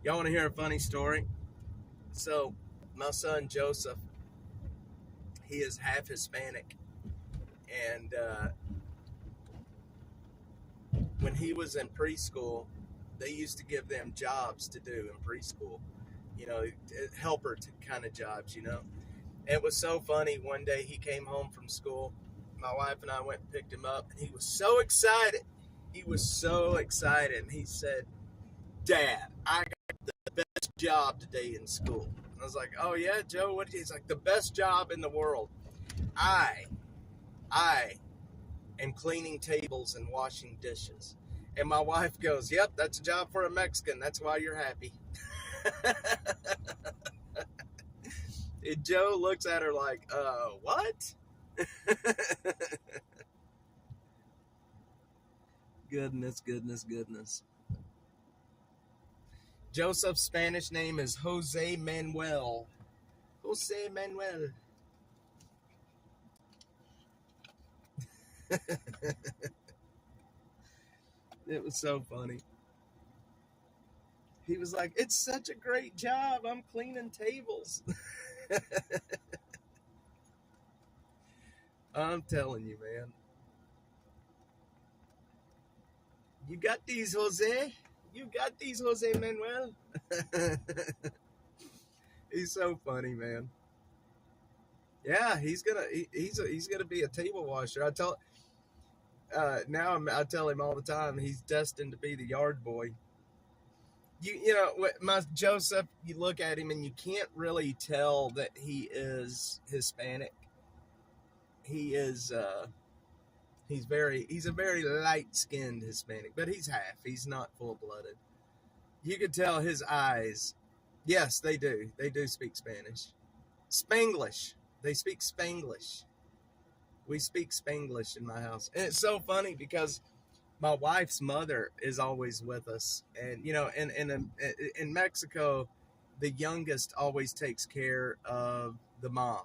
Y'all want to hear a funny story? So, my son Joseph, he is half Hispanic. And when he was in preschool, they used to give them jobs to do in preschool. You know, helper kind of jobs, you know. It was so funny. One day he came home from school. My wife and I went and picked him up, and he was so excited. He was so excited. And he said, "Dad, I got the best job today in school." And I was like, "Oh, yeah, Joe, what?" He's like, "The best job in the world. I am cleaning tables and washing dishes." And my wife goes, "Yep, that's a job for a Mexican. That's why you're happy." And Joe looks at her like, what? Goodness. Joseph's Spanish name is Jose Manuel. Jose Manuel. It was so funny. He was like, "It's such a great job. I'm cleaning tables." I'm telling you, man. You got these, Jose? You got these, Jose Manuel? He's so funny, man. Yeah, he's gonna be a table washer. I tell I tell him all the time he's destined to be the yard boy. You know, my Joseph, you look at him and you can't really tell that he is Hispanic. He is he's a very light-skinned Hispanic, but he's half. He's not full-blooded. You could tell his eyes. Yes, they do. They do speak Spanish. Spanglish. They speak Spanglish. We speak Spanglish in my house. And it's so funny because my wife's mother is always with us. And, you know, in Mexico, the youngest always takes care of the mom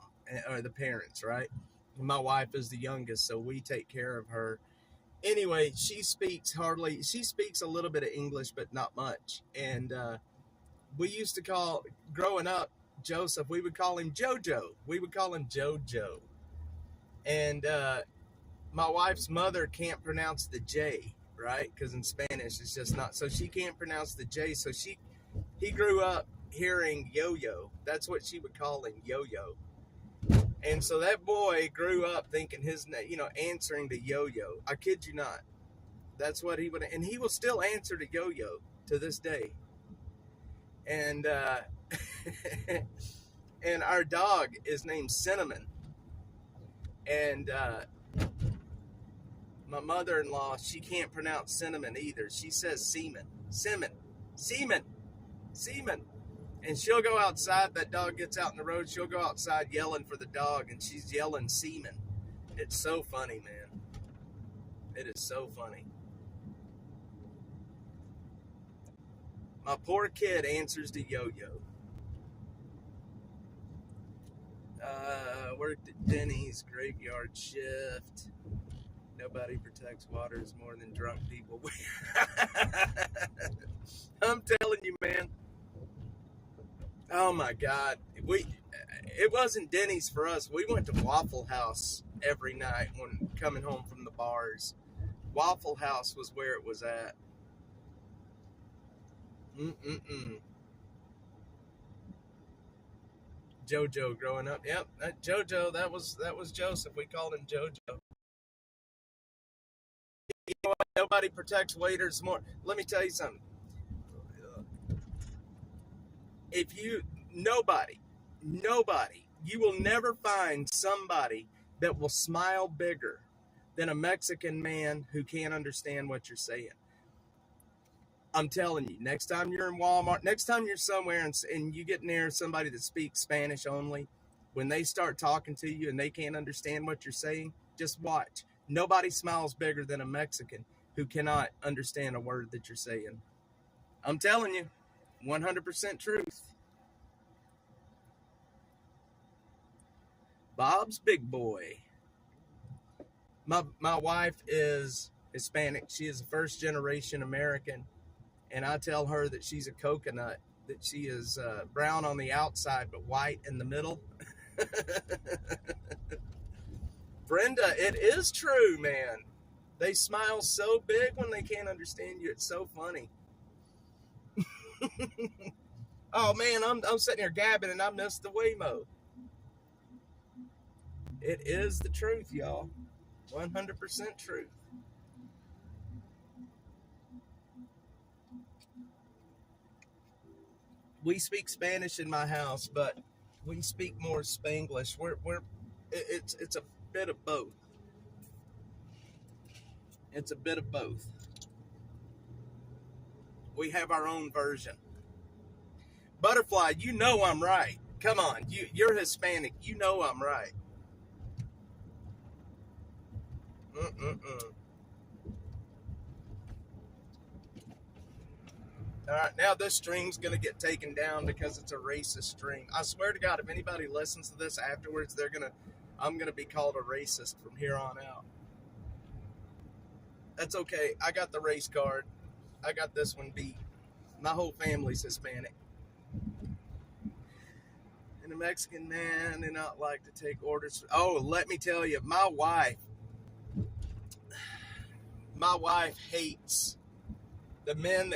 or the parents, right? My wife is the youngest, so we take care of her. Anyway, she speaks a little bit of English, but not much. And we used to call, growing up, Joseph, we would call him Jojo. We would call him Jojo. And my wife's mother can't pronounce the J, right? Because in Spanish, it's just not. So she can't pronounce the J. So he grew up hearing yo-yo. That's what she would call him, yo-yo. And so that boy grew up thinking his name, you know, answering to yo-yo. I kid you not. That's what he would, and he will still answer to yo-yo to this day. And and our dog is named Cinnamon. And my mother-in-law, she can't pronounce cinnamon either. She says semen. And she'll go outside. That dog gets out in the road. She'll go outside yelling for the dog, and she's yelling semen. It's so funny, man. It is so funny. My poor kid answers to yo-yo. Worked at Denny's graveyard shift. Nobody protects waters more than drunk people. I'm telling you, man. Oh my God. It wasn't Denny's for us. We went to Waffle House every night when coming home from the bars. Waffle House was where it was at. Jojo growing up. Yep, Jojo, that was Joseph. We called him Jojo. You know what? Nobody protects waiters more. Let me tell you something. Nobody, you will never find somebody that will smile bigger than a Mexican man who can't understand what you're saying. I'm telling you, next time you're in Walmart, next time you're somewhere and you get near somebody that speaks Spanish only, when they start talking to you and they can't understand what you're saying, just watch. Nobody smiles bigger than a Mexican who cannot understand a word that you're saying. I'm telling you, 100% truth. Bob's Big Boy. My wife is Hispanic. She is a first generation American, and I tell her that she's a coconut, that she is brown on the outside but white in the middle. Brenda, it is true, man. They smile so big when they can't understand you. It's so funny. Oh man, I'm sitting here gabbing and I missed the Waymo. It is the truth, y'all. 100% truth. We speak Spanish in my house, but we speak more Spanglish. It's a bit of both. It's a bit of both. We have our own version. Butterfly, you know I'm right. Come on, you're Hispanic. You know I'm right. All right, now this stream's going to get taken down because it's a racist stream. I swear to God, if anybody listens to this afterwards, I'm going to be called a racist from here on out. That's okay. I got the race card. I got this one beat. My whole family's Hispanic. And a Mexican man did not like to take orders. Oh, let me tell you, my wife hates the men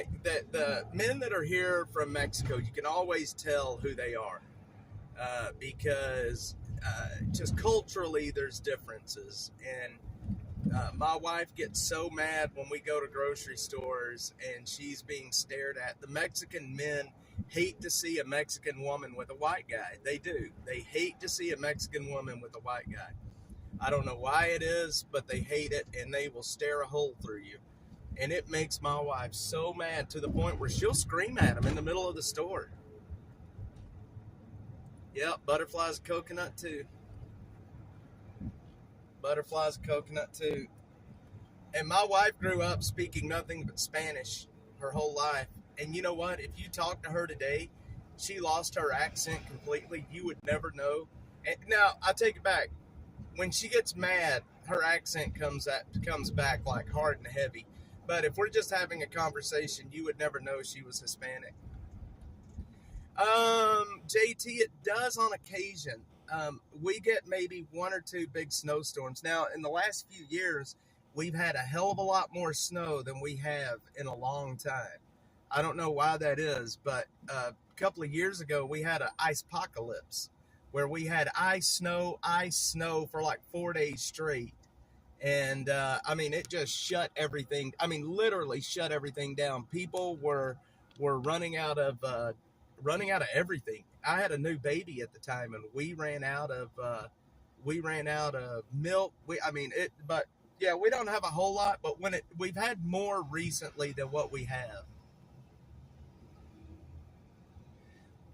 that are here from Mexico. You can always tell who they are because just culturally there's differences. And my wife gets so mad when we go to grocery stores and she's being stared at. The Mexican men hate to see a Mexican woman with a white guy. They do. They hate to see a Mexican woman with a white guy. I don't know why it is, but they hate it, and they will stare a hole through you. And it makes my wife so mad to the point where she'll scream at them in the middle of the store. Yep, butterfly's a coconut too. Butterfly's a coconut too. And my wife grew up speaking nothing but Spanish her whole life. And you know what? If you talk to her today, she lost her accent completely. You would never know. And now, I take it back. When she gets mad, her accent comes back like hard and heavy. But if we're just having a conversation, you would never know she was Hispanic. JT, it does on occasion. We get maybe one or two big snowstorms. Now, in the last few years, we've had a hell of a lot more snow than we have in a long time. I don't know why that is, but a couple of years ago, we had an ice-pocalypse where we had ice snow for like 4 days straight. And, it just shut everything. Literally shut everything down. People were running out of everything. I had a new baby at the time, and we ran out of milk. But yeah, we don't have a whole lot, but we've had more recently than what we have.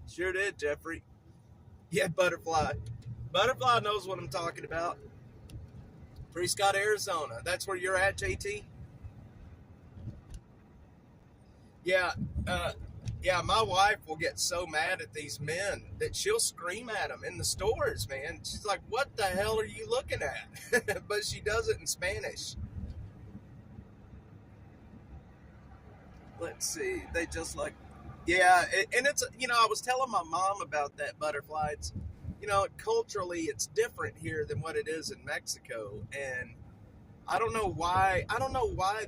Sure did, Jeffrey. Yeah, Butterfly. Butterfly knows what I'm talking about. Prescott, Arizona. That's where you're at, JT? Yeah, my wife will get so mad at these men that she'll scream at them in the stores, man. She's like, what the hell are you looking at? But she does it in Spanish. Let's see. They just like, yeah, and it's, I was telling my mom about that, Butterfly. It's, culturally it's different here than what it is in Mexico. And I don't know why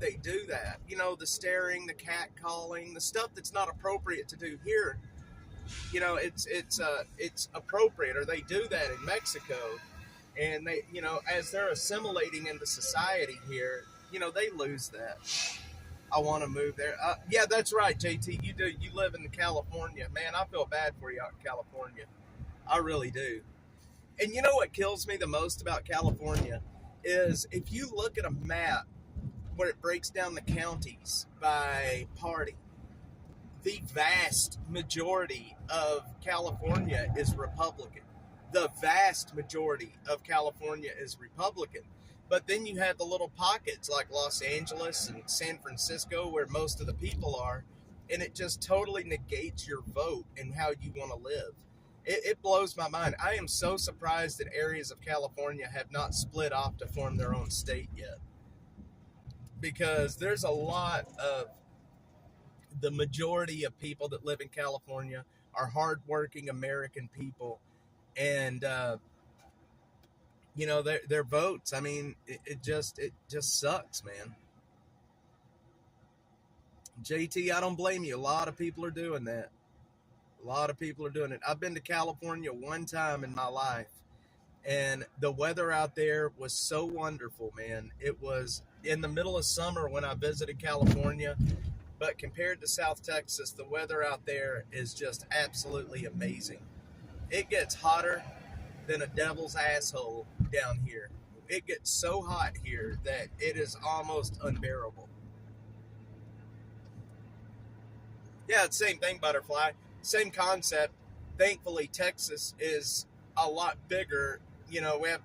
they do that. The staring, the cat calling, the stuff that's not appropriate to do here. It's appropriate, or they do that in Mexico. And they, as they're assimilating into society here, they lose that. I want to move there. Yeah, that's right, JT. You do. You live in California. Man, I feel bad for you out in California. I really do. And you know what kills me the most about California is if you look at a map where it breaks down the counties by party, the vast majority of California is Republican. The vast majority of California is Republican. But then you have the little pockets like Los Angeles and San Francisco where most of the people are, and it just totally negates your vote and how you want to live. It blows my mind. I am so surprised that areas of California have not split off to form their own state yet, because there's a lot of the majority of people that live in California are hardworking American people, and their votes. I mean, it just sucks, man. JT, I don't blame you. A lot of people are doing that. A lot of people are doing it. I've been to California one time in my life, and the weather out there was so wonderful, man. It was in the middle of summer when I visited California, but compared to South Texas, the weather out there is just absolutely amazing. It gets hotter than a devil's asshole down here. It gets so hot here that it is almost unbearable. Yeah, it's the same thing, Butterfly. Same concept. Thankfully, Texas is a lot bigger. We have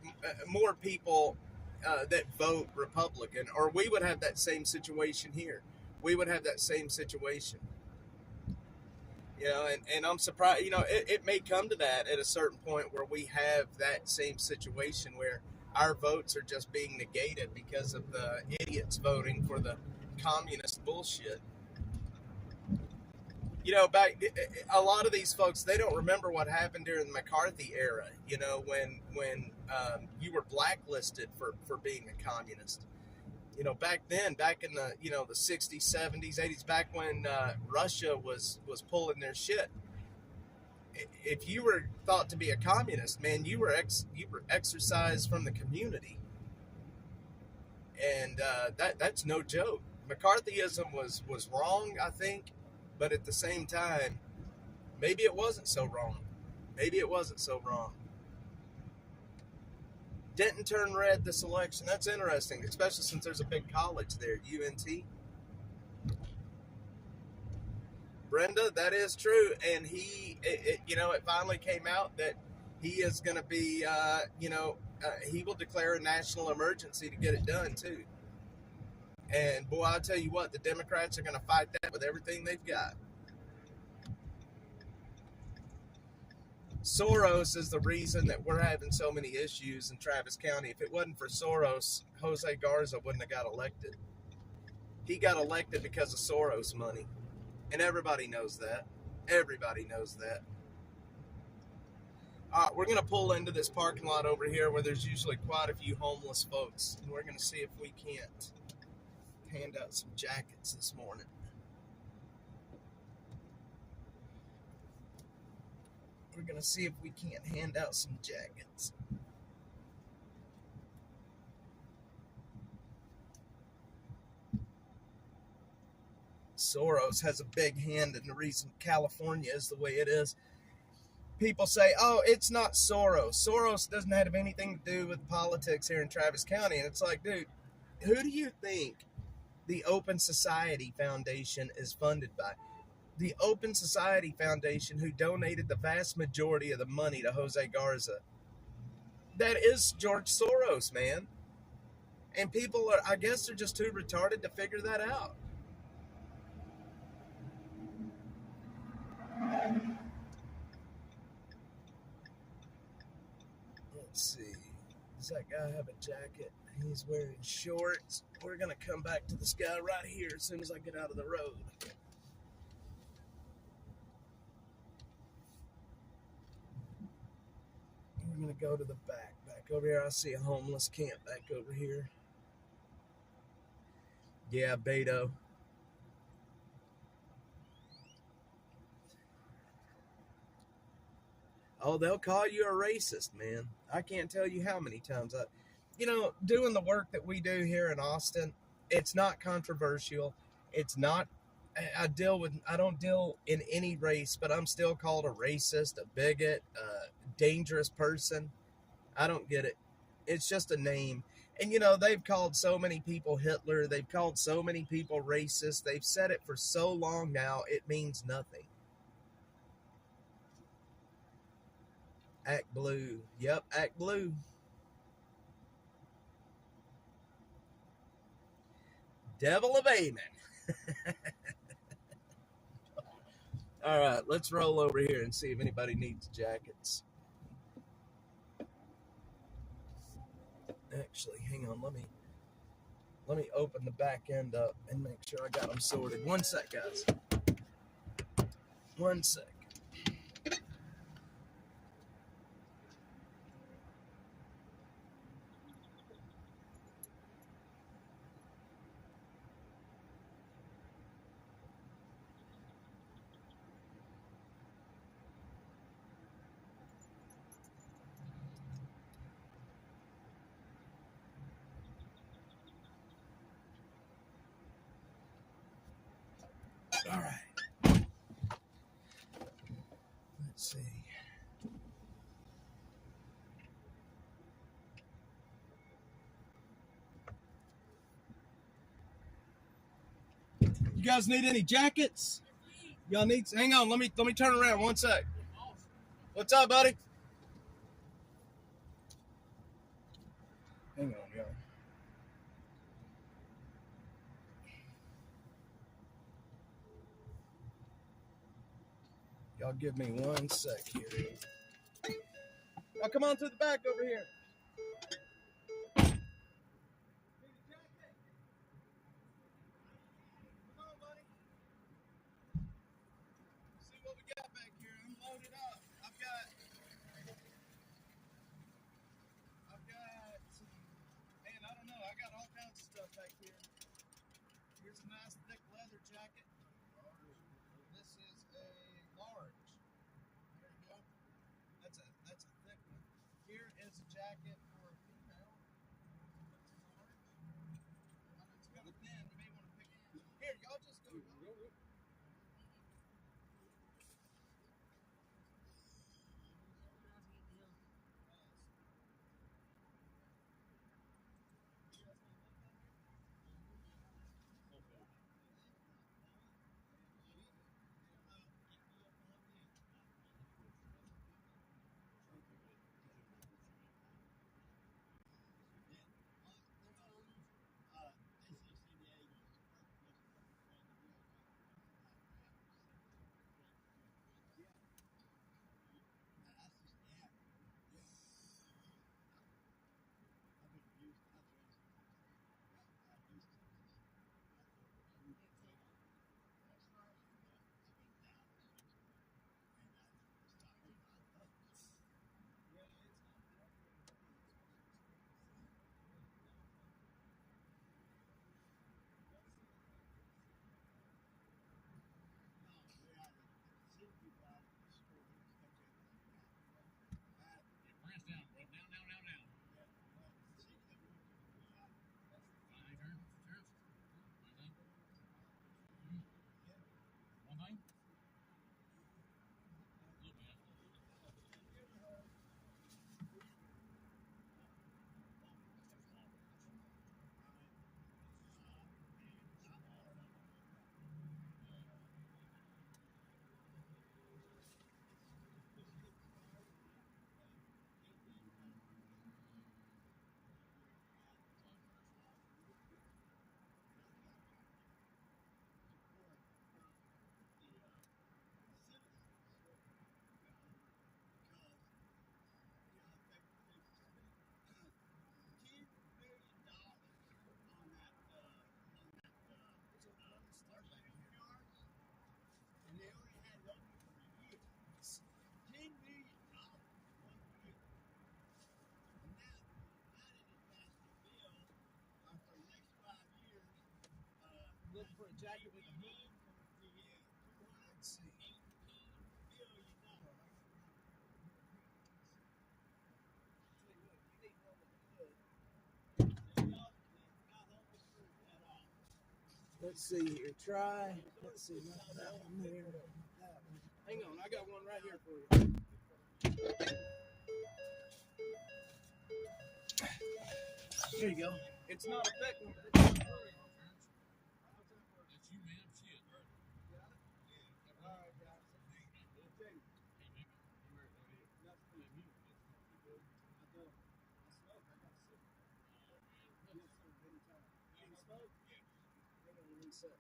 more people that vote Republican, or we would have that same situation here. We would have that same situation. And I'm surprised. It may come to that at a certain point where we have that same situation where our votes are just being negated because of the idiots voting for the communist bullshit. Back a lot of these folks, they don't remember what happened during the McCarthy era. When you were blacklisted for being a communist. Back then, back in the 60s, 70s, 80s, back when Russia was pulling their shit. If you were thought to be a communist, man, you were exorcised from the community, and that's no joke. McCarthyism was wrong, I think, but at the same time, maybe it wasn't so wrong. Maybe it wasn't so wrong. Didn't turn red this election. That's interesting, especially since there's a big college there, UNT. Brenda, that is true, and it finally came out that he is going to be, he will declare a national emergency to get it done too. And boy, I'll tell you what, the Democrats are going to fight that with everything they've got. Soros is the reason that we're having so many issues in Travis County. If it wasn't for Soros, Jose Garza wouldn't have got elected. He got elected because of Soros money. And everybody knows that. Everybody knows that. We're going to pull into this parking lot over here where there's usually quite a few homeless folks. And we're going to see if we can't hand out some jackets this morning. We're going to see if we can't hand out some jackets. Soros has a big hand in the reason California is the way it is. People say, oh, it's not Soros. Soros doesn't have anything to do with politics here in Travis County. And it's like, dude, who do you think the Open Society Foundation is funded by? The Open Society Foundation, who donated the vast majority of the money to Jose Garza. That is George Soros, man. And people I guess they're just too retarded to figure that out. Let's see. Does that guy have a jacket? He's wearing shorts. We're going to come back to this guy right here as soon as I get out of the road. We're going to go to the back. Back over here, I see a homeless camp back over here. Yeah, Beto. Oh, they'll call you a racist, man. I can't tell you how many times doing the work that we do here in Austin, it's not controversial. It's not, I don't deal in any race, but I'm still called a racist, a bigot, a dangerous person. I don't get it. It's just a name. And they've called so many people Hitler. They've called so many people racist. They've said it for so long now, it means nothing. Act blue. Yep, act blue. Devil of Amen. All right, let's roll over here and see if anybody needs jackets. Actually, hang on. Let me open the back end up and make sure I got them sorted. One sec, guys. One sec. All right. Let's see. You guys need any jackets? Y'all need? Hang on. Let me turn around. One sec. What's up, buddy? Hang on, y'all. Y'all give me one sec here. Now come on to the back over here. Come on, buddy. See what we got back here. I'm loaded up. I've got, man, I don't know. I got all kinds of stuff back here. Here's a nice thick leather jacket. This is a large. There you go. That's a thick one. Here is a jacket for a female. It's kind of thin. You may want to pick it. Here, y'all just go. Look for a jacket with a hood. Let's see. Let's see here. Try. Let's see. That one there. That one. Hang on. I got one right here for you. There you go. It's not a thick one, but it's not a that's you, man. Shit. All right, guys. Okay. I smoke. I got sick. Yes, sir. Anytime. You smoke? sec.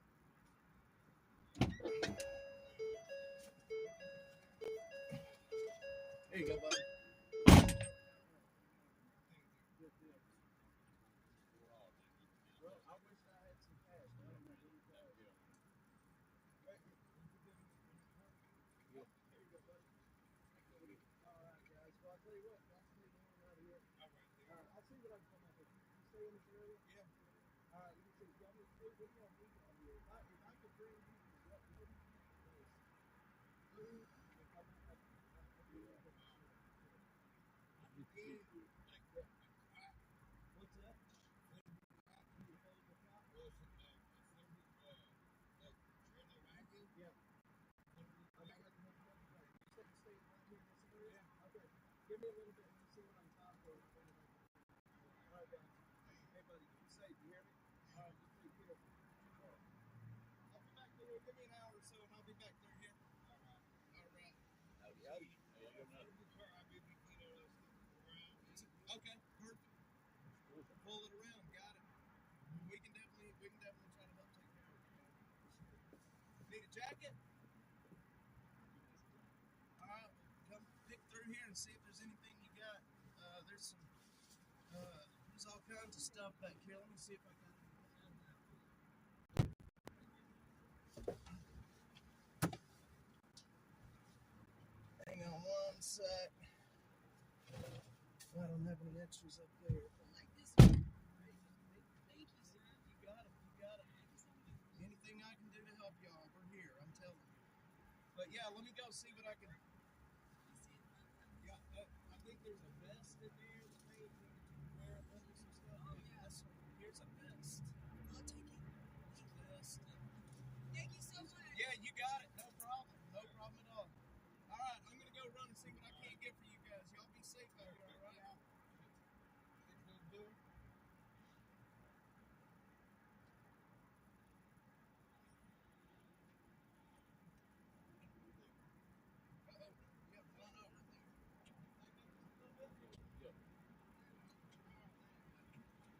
There you go, buddy. Well, I wish I had some cash. I don't have any cash. There you go, buddy. All right, guys. Well, I'll tell you what. Y'all stay down out here. All right. I'll see what I can come up with. You stay in this area? Yeah. All right. You can see. Y'all need to stay with me on me out here. If I could bring you what maybe food, what's that? Yeah. Okay. Give me a little bit. Let me see what I'm talking about. All right, guys. Hey, buddy. Be safe. You hear me? All right. You take care. I'll be back there. Give me an hour or so, and I'll be back there here. All right. All right. Howdy, howdy. Okay. Perfect. Pull it around. Got it. We can definitely try to help take care of it. Need a jacket? All right. Come pick through here and see if there's anything you got. There's all kinds of stuff back here. Let me see if I got anything. Hang on one sec. I don't have any extras up there. Like this one. Thank you, sir. You got it. You got it. Anything I can do to help y'all, we're here. I'm telling you. But yeah, let me go see what I can. Yeah, I think there's a vest in there that may wear it under some stuff. Oh, yeah. Here's a vest. I'll take it. There's a vest. Thank you so much. Yeah, you got it. No problem. No problem at all. All right, I'm going to go run and see what I can get for you guys. Y'all be safe out here, all right? Do it.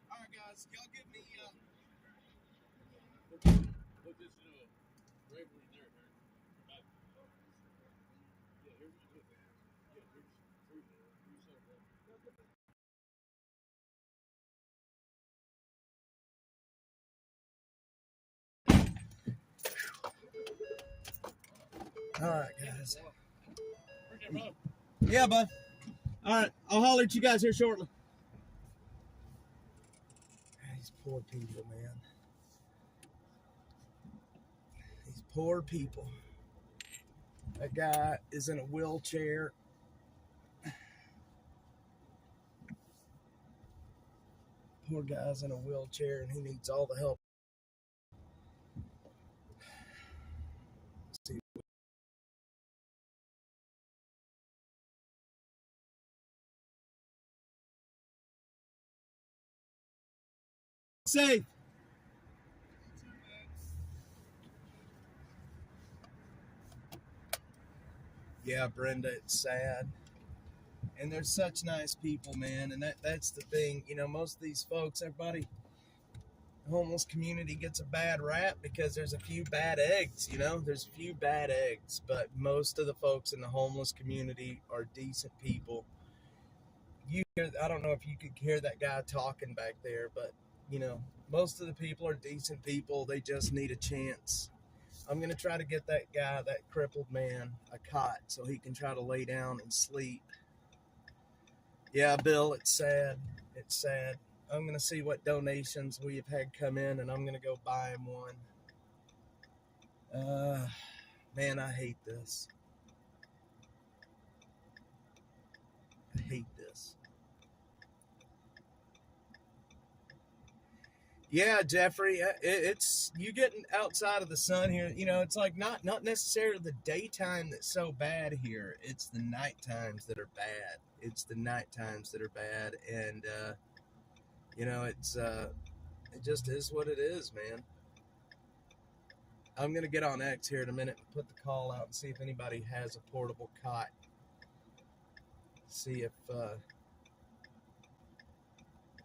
All right, guys, y'all give me. Put this in a regular there, man. Yeah, here's the All right, guys. Yeah, bud. All right, I'll holler at you guys here shortly. These poor people, man. These poor people. That guy is in a wheelchair. Poor guy's in a wheelchair and he needs all the help. See. Safe. Yeah, Brenda, it's sad. And they're such nice people, man. And that's the thing. You know, most of these folks, everybody, the homeless community gets a bad rap because there's a few bad eggs, you know? There's a few bad eggs. But most of the folks in the homeless community are decent people. I don't know if you could hear that guy talking back there, but, you know, most of the people are decent people. They just need a chance. I'm going to try to get that guy, that crippled man, a cot so he can try to lay down and sleep. Yeah, Bill, it's sad. It's sad. I'm going to see what donations we have had come in, and I'm going to go buy him one. Man, I hate this. I hate this. Yeah, Jeffrey, it's you getting outside of the sun here. You know, it's like not necessarily the daytime that's so bad here. It's the night times that are bad. It's the night times that are bad, and you know, it just is what it is, man. I'm gonna get on X here in a minute and put the call out and see if anybody has a portable cot. See if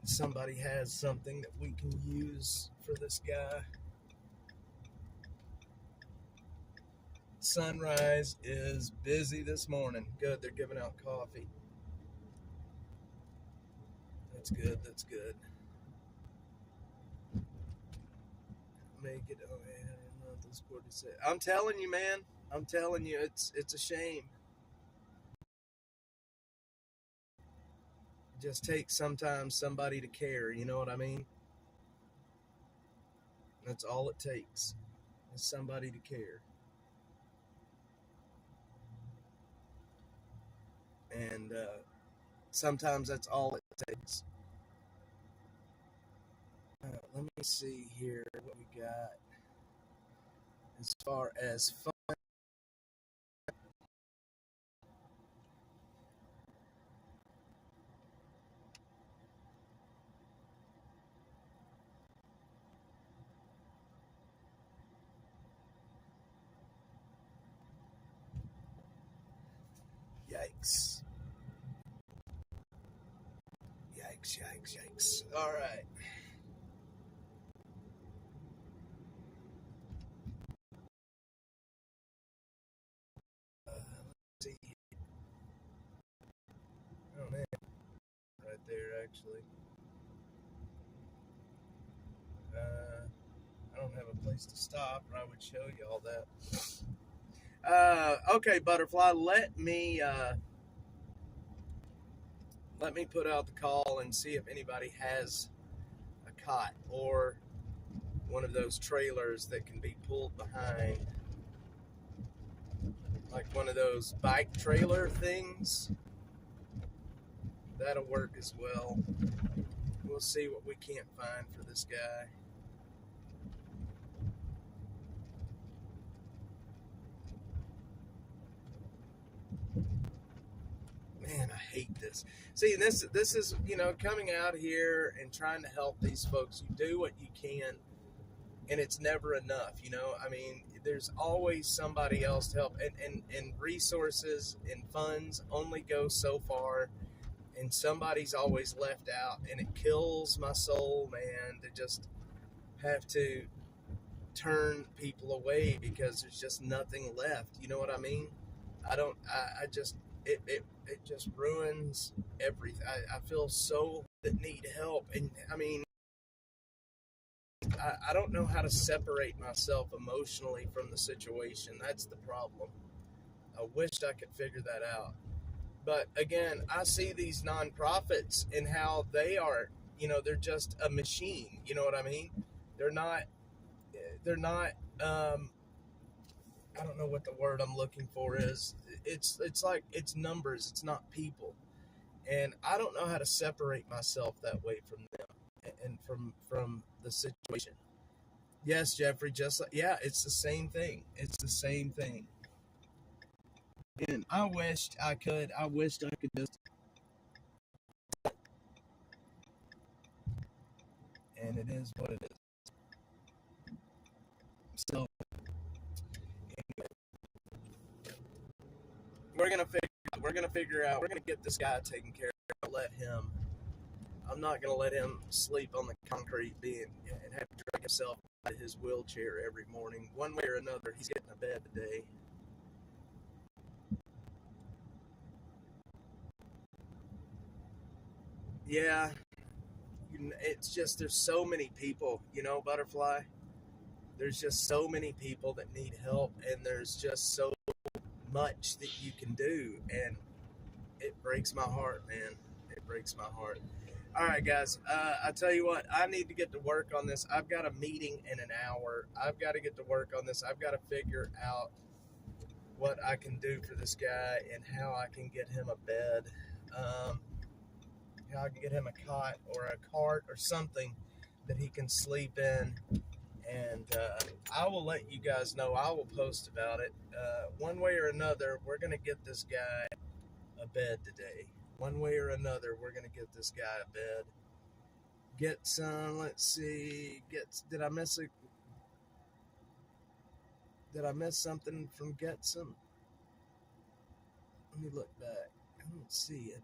somebody has something that we can use for this guy. Sunrise is busy this morning. Good, they're giving out coffee. That's good, that's good. Make it, oh, 800 month is 46. I'm telling you, man. I'm telling you, it's a shame. It just takes sometimes somebody to care, you know what I mean? That's all it takes, is somebody to care. And sometimes that's all it takes. Let me see here what we got as far as fun. Yikes. Yikes, yikes, yikes. All right. Let's see. Oh, man. Right there, actually. I don't have a place to stop, or I would show you all that. Okay, Butterfly, let me put out the call and see if anybody has a cot or one of those trailers that can be pulled behind, like one of those bike trailer things. That'll work as well. We'll see what we can't find for this guy. Man, I hate this. See, this is, coming out here and trying to help these folks. You do what you can, and it's never enough. I mean, there's always somebody else to help, and resources and funds only go so far, and somebody's always left out, and it kills my soul, man, to just have to turn people away because there's just nothing left. You know what I mean? I just, it just ruins everything. I feel so that need help. And I mean, I don't know how to separate myself emotionally from the situation. That's the problem. I wished I could figure that out. But again, I see these nonprofits and how they are, they're just a machine. You know what I mean? They're not, I don't know what the word I'm looking for is. It's like, it's numbers. It's not people. And I don't know how to separate myself that way from them and from the situation. Yes, Jeffrey, just like, yeah, it's the same thing. It's the same thing. And I wished I could just, and it is what it is. So we're gonna figure out, we're gonna get this guy taken care of. I'm not gonna let him sleep on the concrete and have to drag himself out of his wheelchair every morning. One way or another, he's getting a bed today. Yeah, it's just, there's so many people, Butterfly. There's just so many people that need help, and there's just so much that you can do, and it breaks my heart, man. It breaks my heart. All right, guys. I tell you what, I need to get to work on this. I've got a meeting in an hour. I've got to get to work on this. I've got to figure out what I can do for this guy and how I can get him a bed, how I can get him a cot or a cart or something that he can sleep in. And I will let you guys know. I will post about it. One way or another, we're going to get this guy a bed today. One way or another, we're going to get this guy a bed. Get some, let's see, did I miss something from Get Some? Let me look back. I don't see it.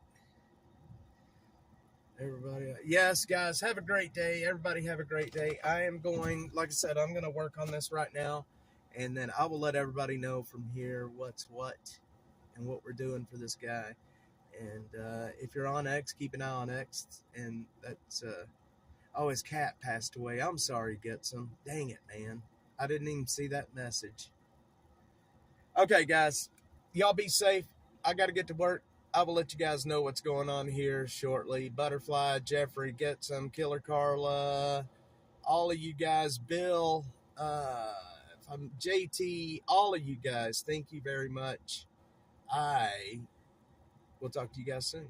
Everybody, yes, guys, have a great day. Everybody have a great day. I am going, like I said, I'm going to work on this right now, and then I will let everybody know from here what's what and what we're doing for this guy. And if you're on X, keep an eye on X. And that's oh, his cat passed away. I'm sorry, Getsom. Dang it, man. I didn't even see that message. Okay, guys, y'all be safe. I got to get to work. I will let you guys know what's going on here shortly. Butterfly, Jeffrey, Getsom, Killer Carla, all of you guys, Bill, I'm JT, all of you guys, thank you very much. I will talk to you guys soon.